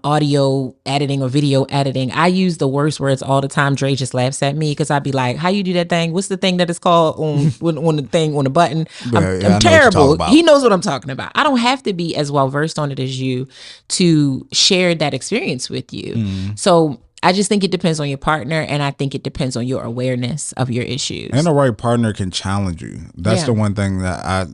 audio editing or video editing. I use the worst words all the time. Dre just laughs at me because I'd be like, how you do that thing? What's the thing that is called on the thing, on the button? I'm terrible. He knows what I'm talking about. I don't have to be as well versed on it as you to share that experience with you. So I just think it depends on your partner, and I think it depends on your awareness of your issues. And the right partner can challenge you. That's the one thing that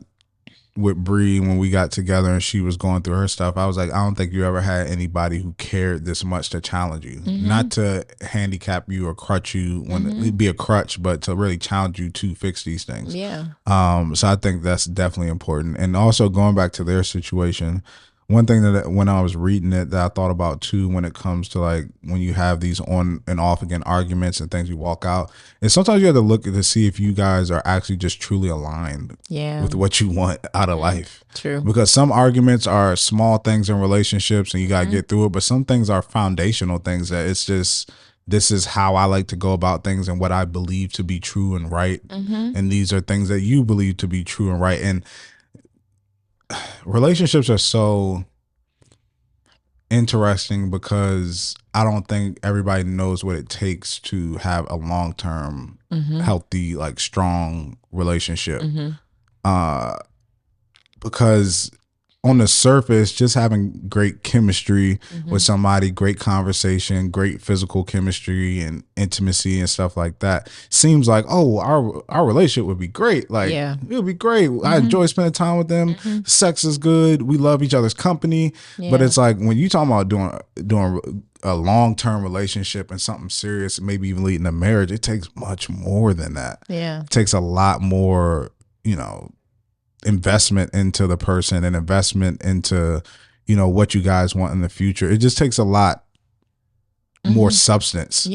with Bree, when we got together and she was going through her stuff, I was like, I don't think you ever had anybody who cared this much to challenge you, not to handicap you or crutch you when it'd be a crutch, but to really challenge you to fix these things. Yeah. So I think that's definitely important. And also going back to their situation, one thing that when I was reading it that I thought about too, when it comes to like when you have these on and off again arguments and things, you walk out, and sometimes you have to look to see if you guys are actually just truly aligned with what you want out of life. True. Because some arguments are small things in relationships and you got to get through it, but some things are foundational things that it's just, this is how I like to go about things and what I believe to be true and right. And these are things that you believe to be true and right. And relationships are so interesting because I don't think everybody knows what it takes to have a long-term, healthy, like strong relationship. Because on the surface, just having great chemistry with somebody, great conversation, great physical chemistry and intimacy and stuff like that seems like, oh, our relationship would be great. Like, it would be great. I enjoy spending time with them. Sex is good. We love each other's company. But it's like when you talking about doing a long-term relationship and something serious, maybe even leading to marriage, it takes much more than that. It takes a lot more, investment into the person and investment into, what you guys want in the future. It just takes a lot more substance.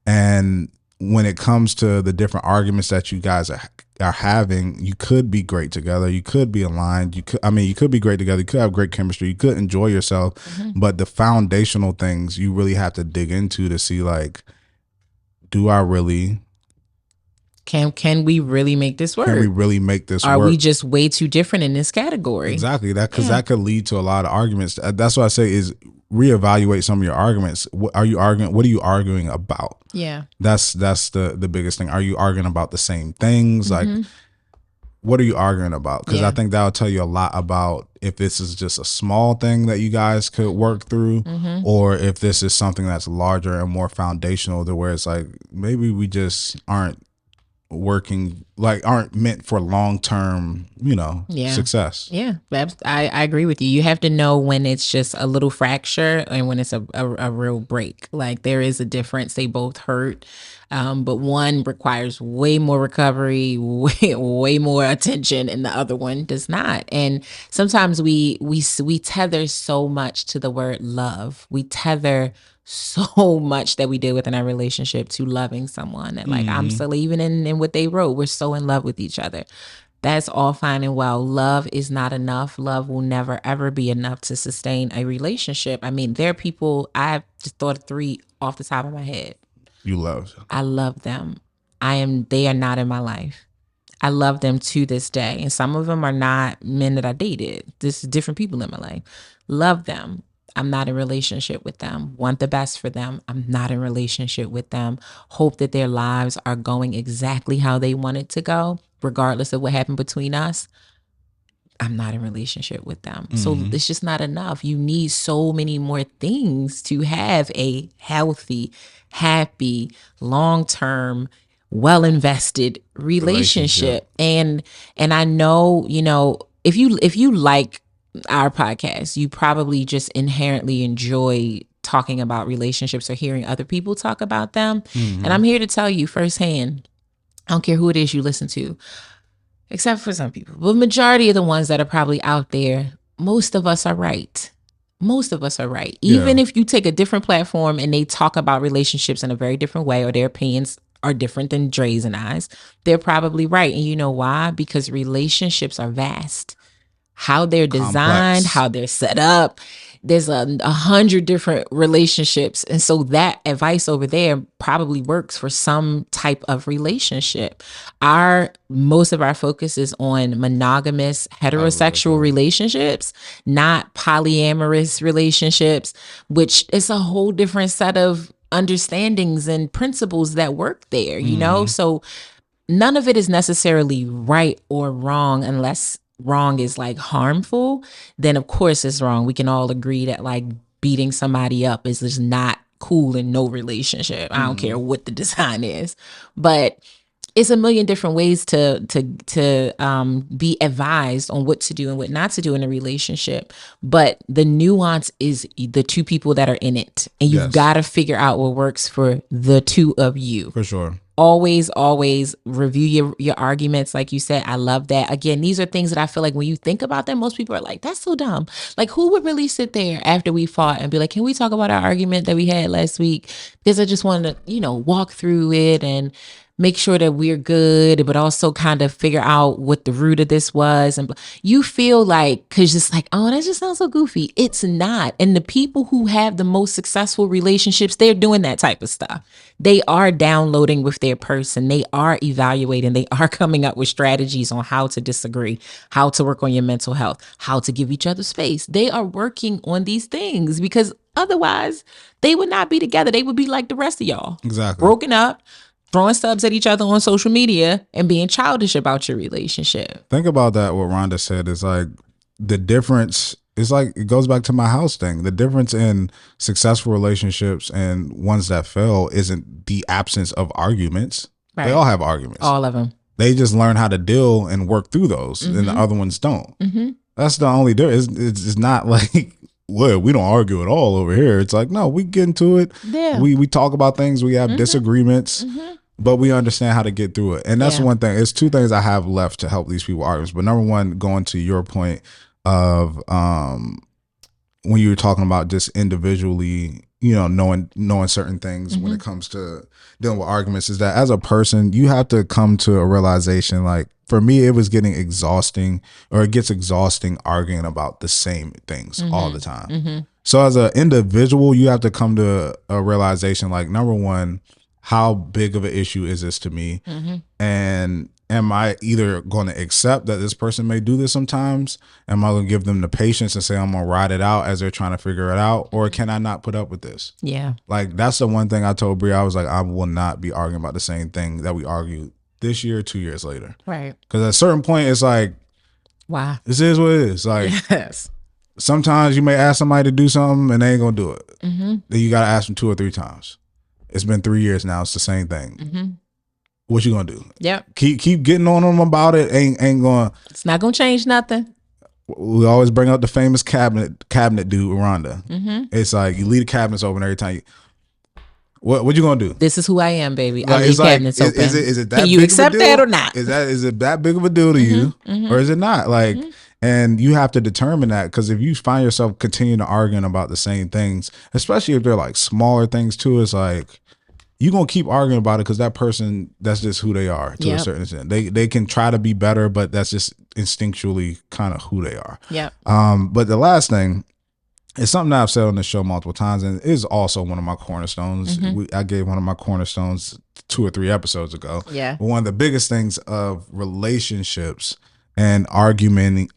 And when it comes to the different arguments that you guys are having, you could be great together. You could be aligned. You could be great together. You could have great chemistry. You could enjoy yourself. But the foundational things you really have to dig into to see, like, do I really Can we really make this work? Can we really make this Are work? we just way too different in this category? Exactly. That, because that could lead to a lot of arguments. That's what I say is reevaluate some of your arguments. What are you arguing? What are you arguing about? Yeah. That's the biggest thing. Are you arguing about the same things? Like, what are you arguing about? Because I think that'll tell you a lot about if this is just a small thing that you guys could work through, or if this is something that's larger and more foundational, to where it's like maybe we just aren't working, like aren't meant for long-term, success. Yeah, I agree with you. You have to know when it's just a little fracture and when it's a real break. Like there is a difference. They both hurt. But one requires way more recovery, way more attention, and the other one does not. And sometimes we tether so much to the word love. We tether so much that we deal with in our relationship to loving someone that like I'm still even in what they wrote. We're so in love with each other. That's all fine and well. Love is not enough. Love will never ever be enough to sustain a relationship. I mean, there are people, I've just thought of 3 off the top of my head. You love. I love them. They are not in my life. I love them to this day. And some of them are not men that I dated. This is different people in my life. Love them. I'm not in relationship with them. Want the best for them. I'm not in relationship with them. Hope that their lives are going exactly how they want it to go, regardless of what happened between us. I'm not in relationship with them. So it's just not enough. You need so many more things to have a healthy, happy, long-term, well-invested relationship. And I know, if you like our podcast, you probably just inherently enjoy talking about relationships or hearing other people talk about them. And I'm here to tell you firsthand, I don't care who it is you listen to, except for some people, but majority of the ones that are probably out there, most of us are right. Most of us are right. Even if you take a different platform and they talk about relationships in a very different way, or their opinions are different than Dre's and I's, they're probably right. And you know why? Because relationships are vast. How they're designed, how they're set up. There's 100 different relationships. And so that advice over there probably works for some type of relationship. Most of our focus is on monogamous, heterosexual relationships, not polyamorous relationships, which is a whole different set of understandings and principles that work there, So none of it is necessarily right or wrong, unless wrong is like harmful. Then of course it's wrong. We can all agree that like beating somebody up is just not cool in no relationship. I don't care what the design is, but it's a million different ways to be advised on what to do and what not to do in a relationship. But the nuance is the two people that are in it, and you've got to figure out what works for the two of you. For sure. Always review your arguments. Like you said, I love that. Again, these are things that I feel like when you think about them, most people are like, that's so dumb. Like, who would really sit there after we fought and be like, can we talk about our argument that we had last week? Because I just wanted to, walk through it and make sure that we're good, but also kind of figure out what the root of this was. And you feel like, because it's like, oh, that just sounds so goofy. It's not. And the people who have the most successful relationships, they're doing that type of stuff. They are downloading with their person. They are evaluating. They are coming up with strategies on how to disagree, how to work on your mental health, how to give each other space. They are working on these things, because otherwise they would not be together. They would be like the rest of y'all. Exactly. Broken up, throwing subs at each other on social media and being childish about your relationship. Think about that. What Rhonda said is like the difference is like, it goes back to my house thing. The difference in successful relationships and ones that fail isn't the absence of arguments. Right. They all have arguments. All of them. They just learn how to deal and work through those, and the other ones don't. That's the only difference. It's not like, well, we don't argue at all over here. It's like, no, we get into it. Yeah. We talk about things. We have disagreements. But we understand how to get through it. And that's one thing. It's 2 things I have left to help these people argue. But number one, going to your point of when you were talking about just individually, knowing certain things when it comes to dealing with arguments, is that as a person, you have to come to a realization. Like for me, it was getting exhausting, or it gets exhausting arguing about the same things all the time. So as an individual, you have to come to a realization, like, number one, how big of an issue is this to me? And am I either going to accept that this person may do this sometimes? Am I going to give them the patience and say I'm going to ride it out as they're trying to figure it out? Or can I not put up with this? Yeah. Like, that's the one thing I told Brie. I was like, I will not be arguing about the same thing that we argued this year, 2 years later. Right. Because at a certain point, it's like, Why? this is what it is. Like, Yes. sometimes you may ask somebody to do something and they ain't going to do it. Then you got to ask them 2 or 3 times. It's been 3 years now. It's the same thing. What you gonna do? Yep. Keep getting on them about it. Ain't going. It's not gonna change nothing. We always bring up the famous cabinet dude, Rhonda. It's like you leave the cabinets open every time. What you gonna do? This is who I am, baby. Like, I leave cabinets open. Is it that? Can you big accept of a deal? that or not? Is it that big of a deal to you, or is it not? Like, and you have to determine that, because if you find yourself continuing to arguing about the same things, especially if they're like smaller things too, it's like, you're going to keep arguing about it because that person, that's just who they are to a certain extent. They can try to be better, but that's just instinctually kind of who they are. Yep. But the last thing is something that I've said on the show multiple times, and is also one of my cornerstones. I gave one of my cornerstones 2 or 3 episodes ago. Yeah. But one of the biggest things of relationships and argumenting,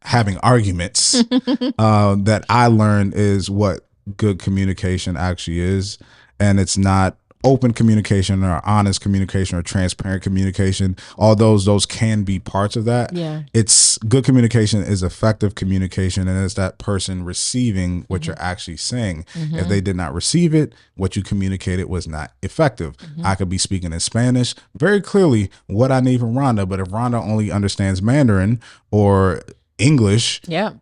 having arguments that I learned is what good communication actually is. And it's not open communication or honest communication or transparent communication, although those can be parts of that. Yeah. It's good communication is effective communication, and it's that person receiving what you're actually saying. If they did not receive it, what you communicated was not effective. I could be speaking in Spanish very clearly what I need from Rhonda, but if Rhonda only understands Mandarin or English, Yep.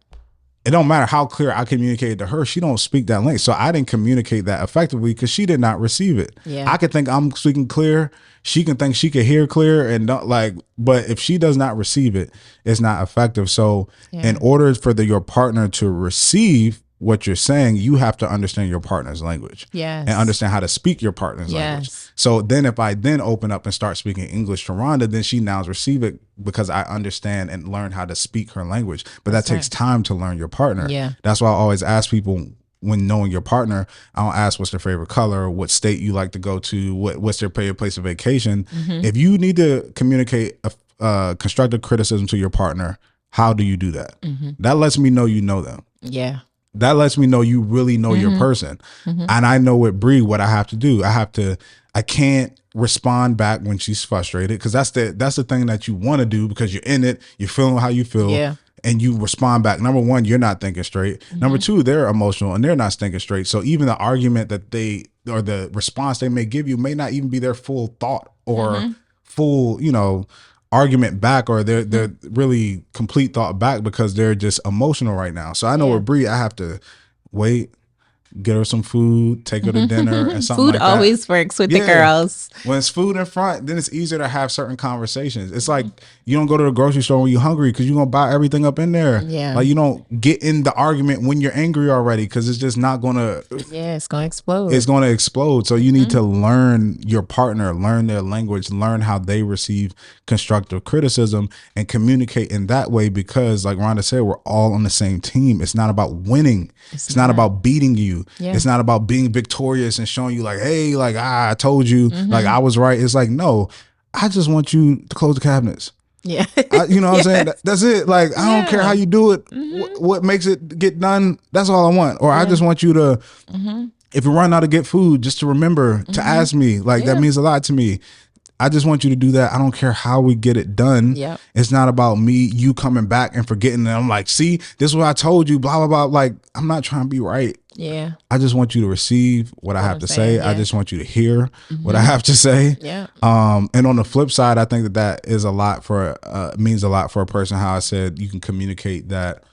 it don't matter how clear I communicated to her. She don't speak that language. So I didn't communicate that effectively because she did not receive it. Yeah. I could think I'm speaking clear. She can think she can hear clear and don't like, but if she does not receive it, it's not effective. So in order for your partner to receive what you're saying, you have to understand your partner's language. Yes. And understand how to speak your partner's language. So then if I then open up and start speaking English to Rhonda, then she now receive it because I understand and learn how to speak her language. But that takes time to learn your partner. Yeah. That's why I always ask people, when knowing your partner, I don't ask what's their favorite color, what state you like to go to, what's their favorite place of vacation. If you need to communicate a constructive criticism to your partner, how do you do that? That lets me know you know them. Yeah. That lets me know you really know your person. And I know with Bree what I have to do. I can't respond back when she's frustrated, because that's the thing that you want to do, because you're in it, you're feeling how you feel. Yeah. And you respond back. Number one, you're not thinking straight. Number two, they're emotional and they're not thinking straight. So even the argument that or the response they may give you may not even be their full thought or full, argument back, or they're really complete thought back, because they're just emotional right now. So I know with Bree, I have to wait, get her some food, take her to dinner and something Food like that. always works with the girls. When it's food in front, then it's easier to have certain conversations. It's like you don't go to the grocery store when you're hungry, because you're going to buy everything up in there. Yeah. Like, you don't get in the argument when you're angry already, because it's just not going to. Yeah, it's going to explode. It's going to explode. So you need to learn your partner, learn their language, learn how they receive constructive criticism, and communicate in that way, because like Rhonda said, we're all on the same team. It's not about winning. It's not about beating you. Yeah. It's not about being victorious and showing you like, hey, like, I told you, like, I was right. It's like, no, I just want you to close the cabinets. Yeah. You know what I'm saying? That's it. Like, I don't care how you do it. What makes it get done, that's all I want. Or I just want you to, if you run out to get food, just to remember to ask me. Like, that means a lot to me. I just want you to do that. I don't care how we get it done. Yep. It's not about you coming back and forgetting. And I'm like, see, this is what I told you, blah, blah, blah. Like, I'm not trying to be right. Yeah. I just want you to receive what I have to say. I just want you to hear what I have to say. Yeah. And on the flip side, I think that is a lot means a lot for a person. How I said, you can communicate that,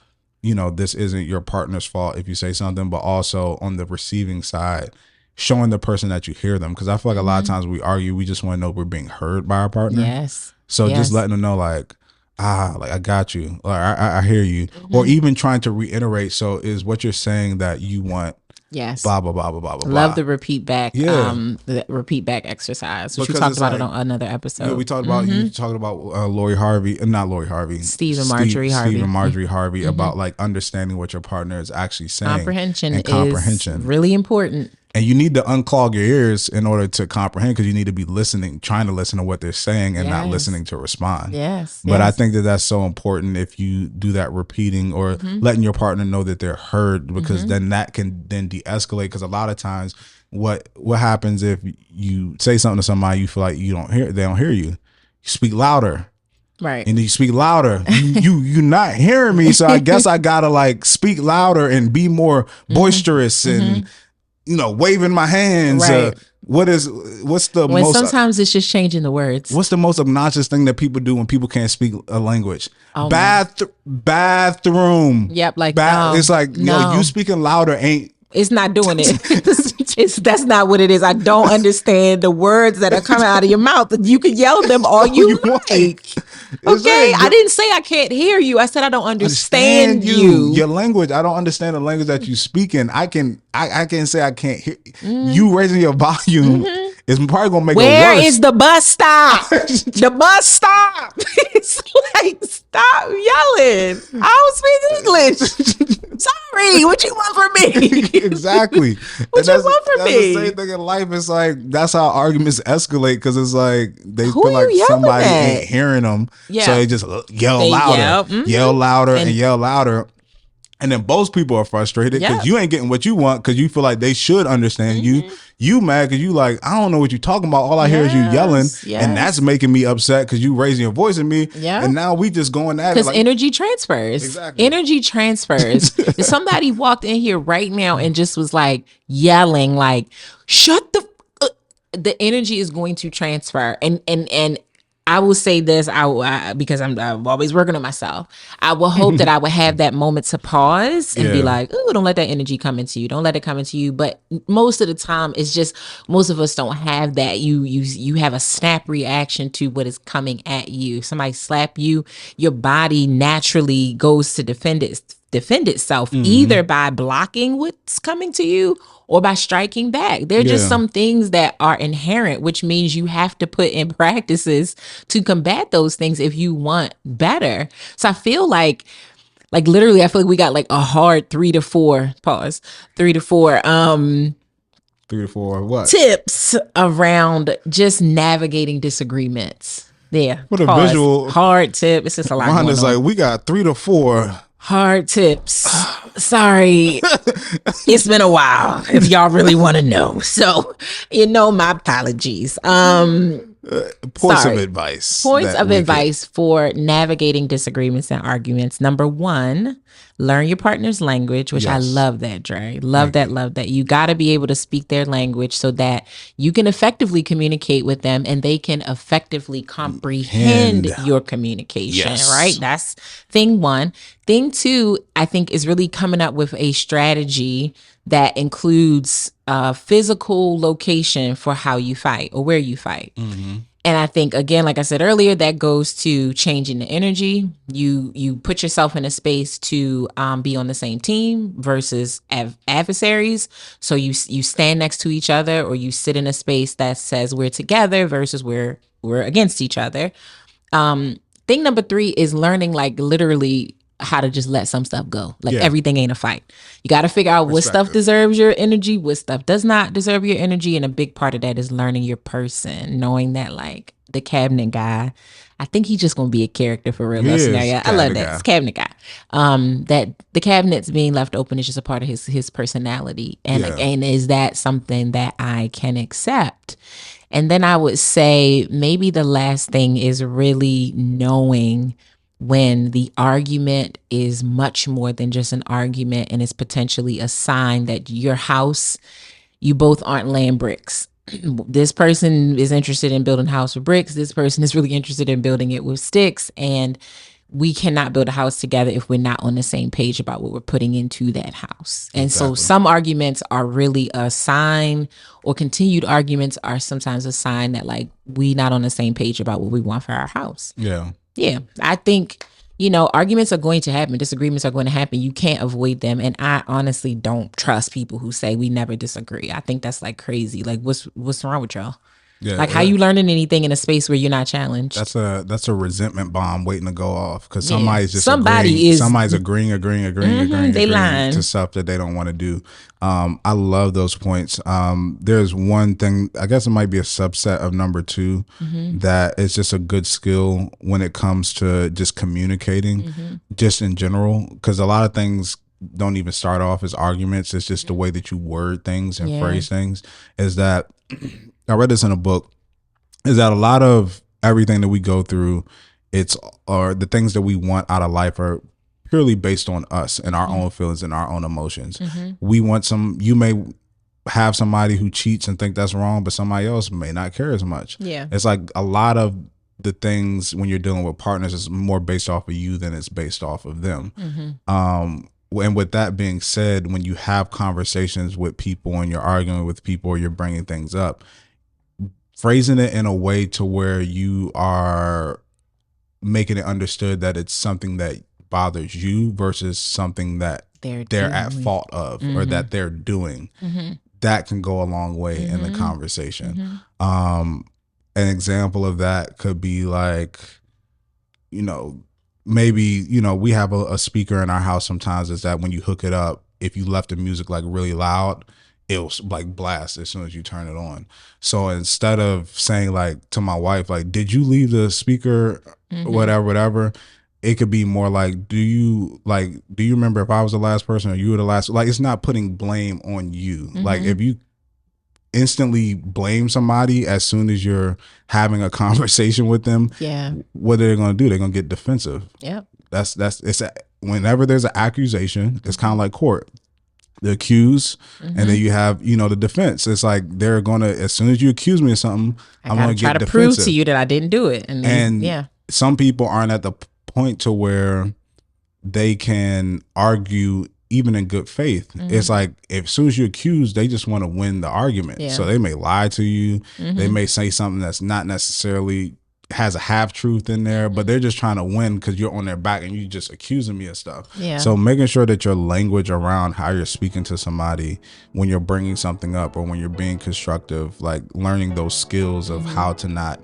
this isn't your partner's fault if you say something, but also on the receiving side, showing the person that you hear them. Because I feel like a lot of times we argue, we just want to know we're being heard by our partner. Yes. So just letting them know, like, like, I got you, or I hear you, or even trying to reiterate. So is what you're saying that you want? Yes. Blah, blah, blah, blah, blah, blah. Love the repeat back. Yeah. The repeat back exercise, which we Because talked it's about it like, on another episode. we talked about, you talked about not Lori Harvey. Steve and Marjorie Harvey. Steve and Marjorie Harvey about like understanding what your partner is actually saying. Comprehension and comprehension is really important. And you need to unclog your ears in order to comprehend, because you need to be listening, trying to listen to what they're saying and not listening to respond. Yes. But I think that that's so important if you do that repeating or letting your partner know that they're heard, because then that can then de-escalate. Because a lot of times what happens if you say something to somebody, you feel like they don't hear you. You speak louder. Right. And you speak louder. You're not hearing me. So I guess I gotta like speak louder and be more boisterous and waving my hands. Right. Sometimes it's just changing the words. What's the most obnoxious thing that people do when people can't speak a language? Oh, bathroom. Yep. Like, it's like, you speaking louder ain't. It's not doing it. That's not what it is. I don't understand the words that are coming out of your mouth. You can yell them all you like. Okay, I didn't say I can't hear you. I said I don't understand you. Your language. I don't understand the language that you speak in. I can say I can't hear you raising your volume. It's probably gonna make it worse. Where is the bus stop? The bus stop. It's like, stop yelling. I don't speak English. Sorry, what you want from me? Exactly. What you want from me? That's the same thing in life. It's like, that's how arguments escalate, because it's like they Who feel like somebody at? ain't hearing them. Yeah. So they just yell louder, yell louder, and yell louder. And then both people are frustrated because you ain't getting what you want, because you feel like they should understand you. You mad because you like, I don't know what you're talking about. All I hear is you yelling. And that's making me upset because you raising your voice at me. Yeah. And now we just going at it. Because energy transfers. Exactly. Energy transfers. If somebody walked in here right now and just was like yelling, like, shut the energy is going to transfer. And I will say this, because I'm always working on myself. I will hope that I will have that moment to pause and be like, "Ooh, don't let that energy come into you. Don't let it come into you." But most of the time, it's just, most of us don't have that. You have a snap reaction to what is coming at you. Somebody slap you, your body naturally goes to defend itself, either by blocking what's coming to you or by striking back. There are just some things that are inherent, which means you have to put in practices to combat those things if you want better. So I feel like literally, I feel like we got like a hard 3 to 4 what? Tips around just navigating disagreements. Yeah. What a visual. Hard tip. It's just a lot. Rhonda's like, we got 3 to 4 hard tips. Sorry. It's been a while, if y'all really want to know. So, my apologies. Points of advice. Points of advice for navigating disagreements and arguments. Number 1, learn your partner's language, which I love that, Dre. Love that. You got to be able to speak their language so that you can effectively communicate with them and they can effectively comprehend your communication, right? That's thing 1. Thing 2, I think, is really coming up with a strategy that includes physical location for how you fight or where you fight. And I think, again, like I said earlier, that goes to changing the energy. You put yourself in a space to be on the same team versus adversaries. So you stand next to each other, or you sit in a space that says we're together versus we're against each other. Thing number 3 is learning, like, literally how to just let some stuff go. Like, everything ain't a fight. You got to figure out what stuff deserves your energy, what stuff does not deserve your energy. And a big part of that is learning your person, knowing that, like, the cabinet guy, I think he's just going to be a character for real. I love that. It's cabinet guy. That the cabinets being left open is just a part of his personality. And is that something that I can accept? And then I would say maybe the last thing is really knowing when the argument is much more than just an argument, and it's potentially a sign that your house, you both aren't laying bricks. This person is interested in building a house with bricks. This person is really interested in building it with sticks. And we cannot build a house together if we're not on the same page about what we're putting into that house. And so some arguments are really a sign, or continued arguments are sometimes a sign that, like, we not on the same page about what we want for our house. Yeah, I think, arguments are going to happen. Disagreements are going to happen. You can't avoid them. And I honestly don't trust people who say we never disagree. I think that's, like, crazy. Like, what's wrong with y'all? Yeah, Like, how you learning anything in a space where you're not challenged? that's a resentment bomb waiting to go off because Yeah. somebody's just Somebody's agreeing they lying. to stuff that they don't want to do. I love those points. There's one thing, I guess it might be a subset of number 2, that is just a good skill when it comes to just communicating, just in general, because a lot of things don't even start off as arguments. It's just the way that you word things and phrase things. Is that I read this in a book, is that a lot of everything that we go through, or the things that we want out of life are purely based on us and our own feelings and our own emotions. We want you may have somebody who cheats and think that's wrong, but somebody else may not care as much. Yeah. It's like a lot of the things when you're dealing with partners is more based off of you than it's based off of them. And with that being said, when you have conversations with people and you're arguing with people or you're bringing things up, phrasing it in a way to where you are making it understood that it's something that bothers you versus something that they're at fault of or that they're doing, that can go a long way in the conversation. An example of that could be like, maybe, we have a speaker in our house sometimes, is that when you hook it up, if you left the music like really loud, it'll like blast as soon as you turn it on. So instead of saying like to my wife, like, did you leave the speaker, whatever, it could be more like, do you remember if I was the last person or you were the last? Like, it's not putting blame on you. Like, if you instantly blame somebody as soon as you're having a conversation with them, what are they going to do? They're going to get defensive. Whenever there's an accusation, it's kind of like court. The accused, and then you have, the defense. It's like they're going to, as soon as you accuse me of something, I'm going to get defensive. Prove to you that I didn't do it. And some people aren't at the point to where they can argue even in good faith. It's like, as soon as you accuse, they just want to win the argument. So they may lie to you. They may say something that's not necessarily has a half truth in there, but they're just trying to win because you're on their back and you just accusing me of stuff. So making sure that your language around how you're speaking to somebody when you're bringing something up or when you're being constructive, like learning those skills of how to not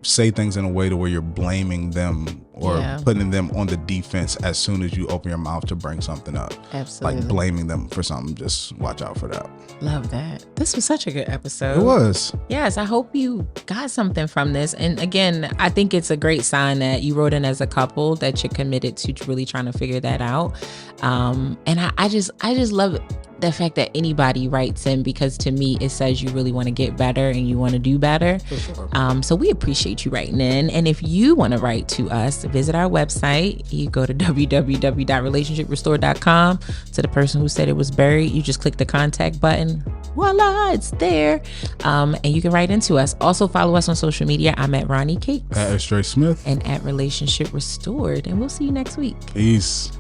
say things in a way to where you're blaming them or putting them on the defense as soon as you open your mouth to bring something up. Absolutely. Like blaming them for something. Just watch out for that. Love that. This was such a good episode. It was. Yes, I hope you got something from this. And again, I think it's a great sign that you wrote in as a couple, that you're committed to really trying to figure that out. And I just love the fact that anybody writes in, because to me it says you really want to get better and you want to do better. For sure. So we appreciate you writing in. And if you want to write to us, visit our website. You go to www.relationshiprestore.com. To the person who said it was buried, you just click the contact button. Voila, it's there. And you can write into us. Also follow us on social media. I'm at Ronnie Cakes, at Stray Smith, and at Relationship Restored. And we'll see you next week. Peace.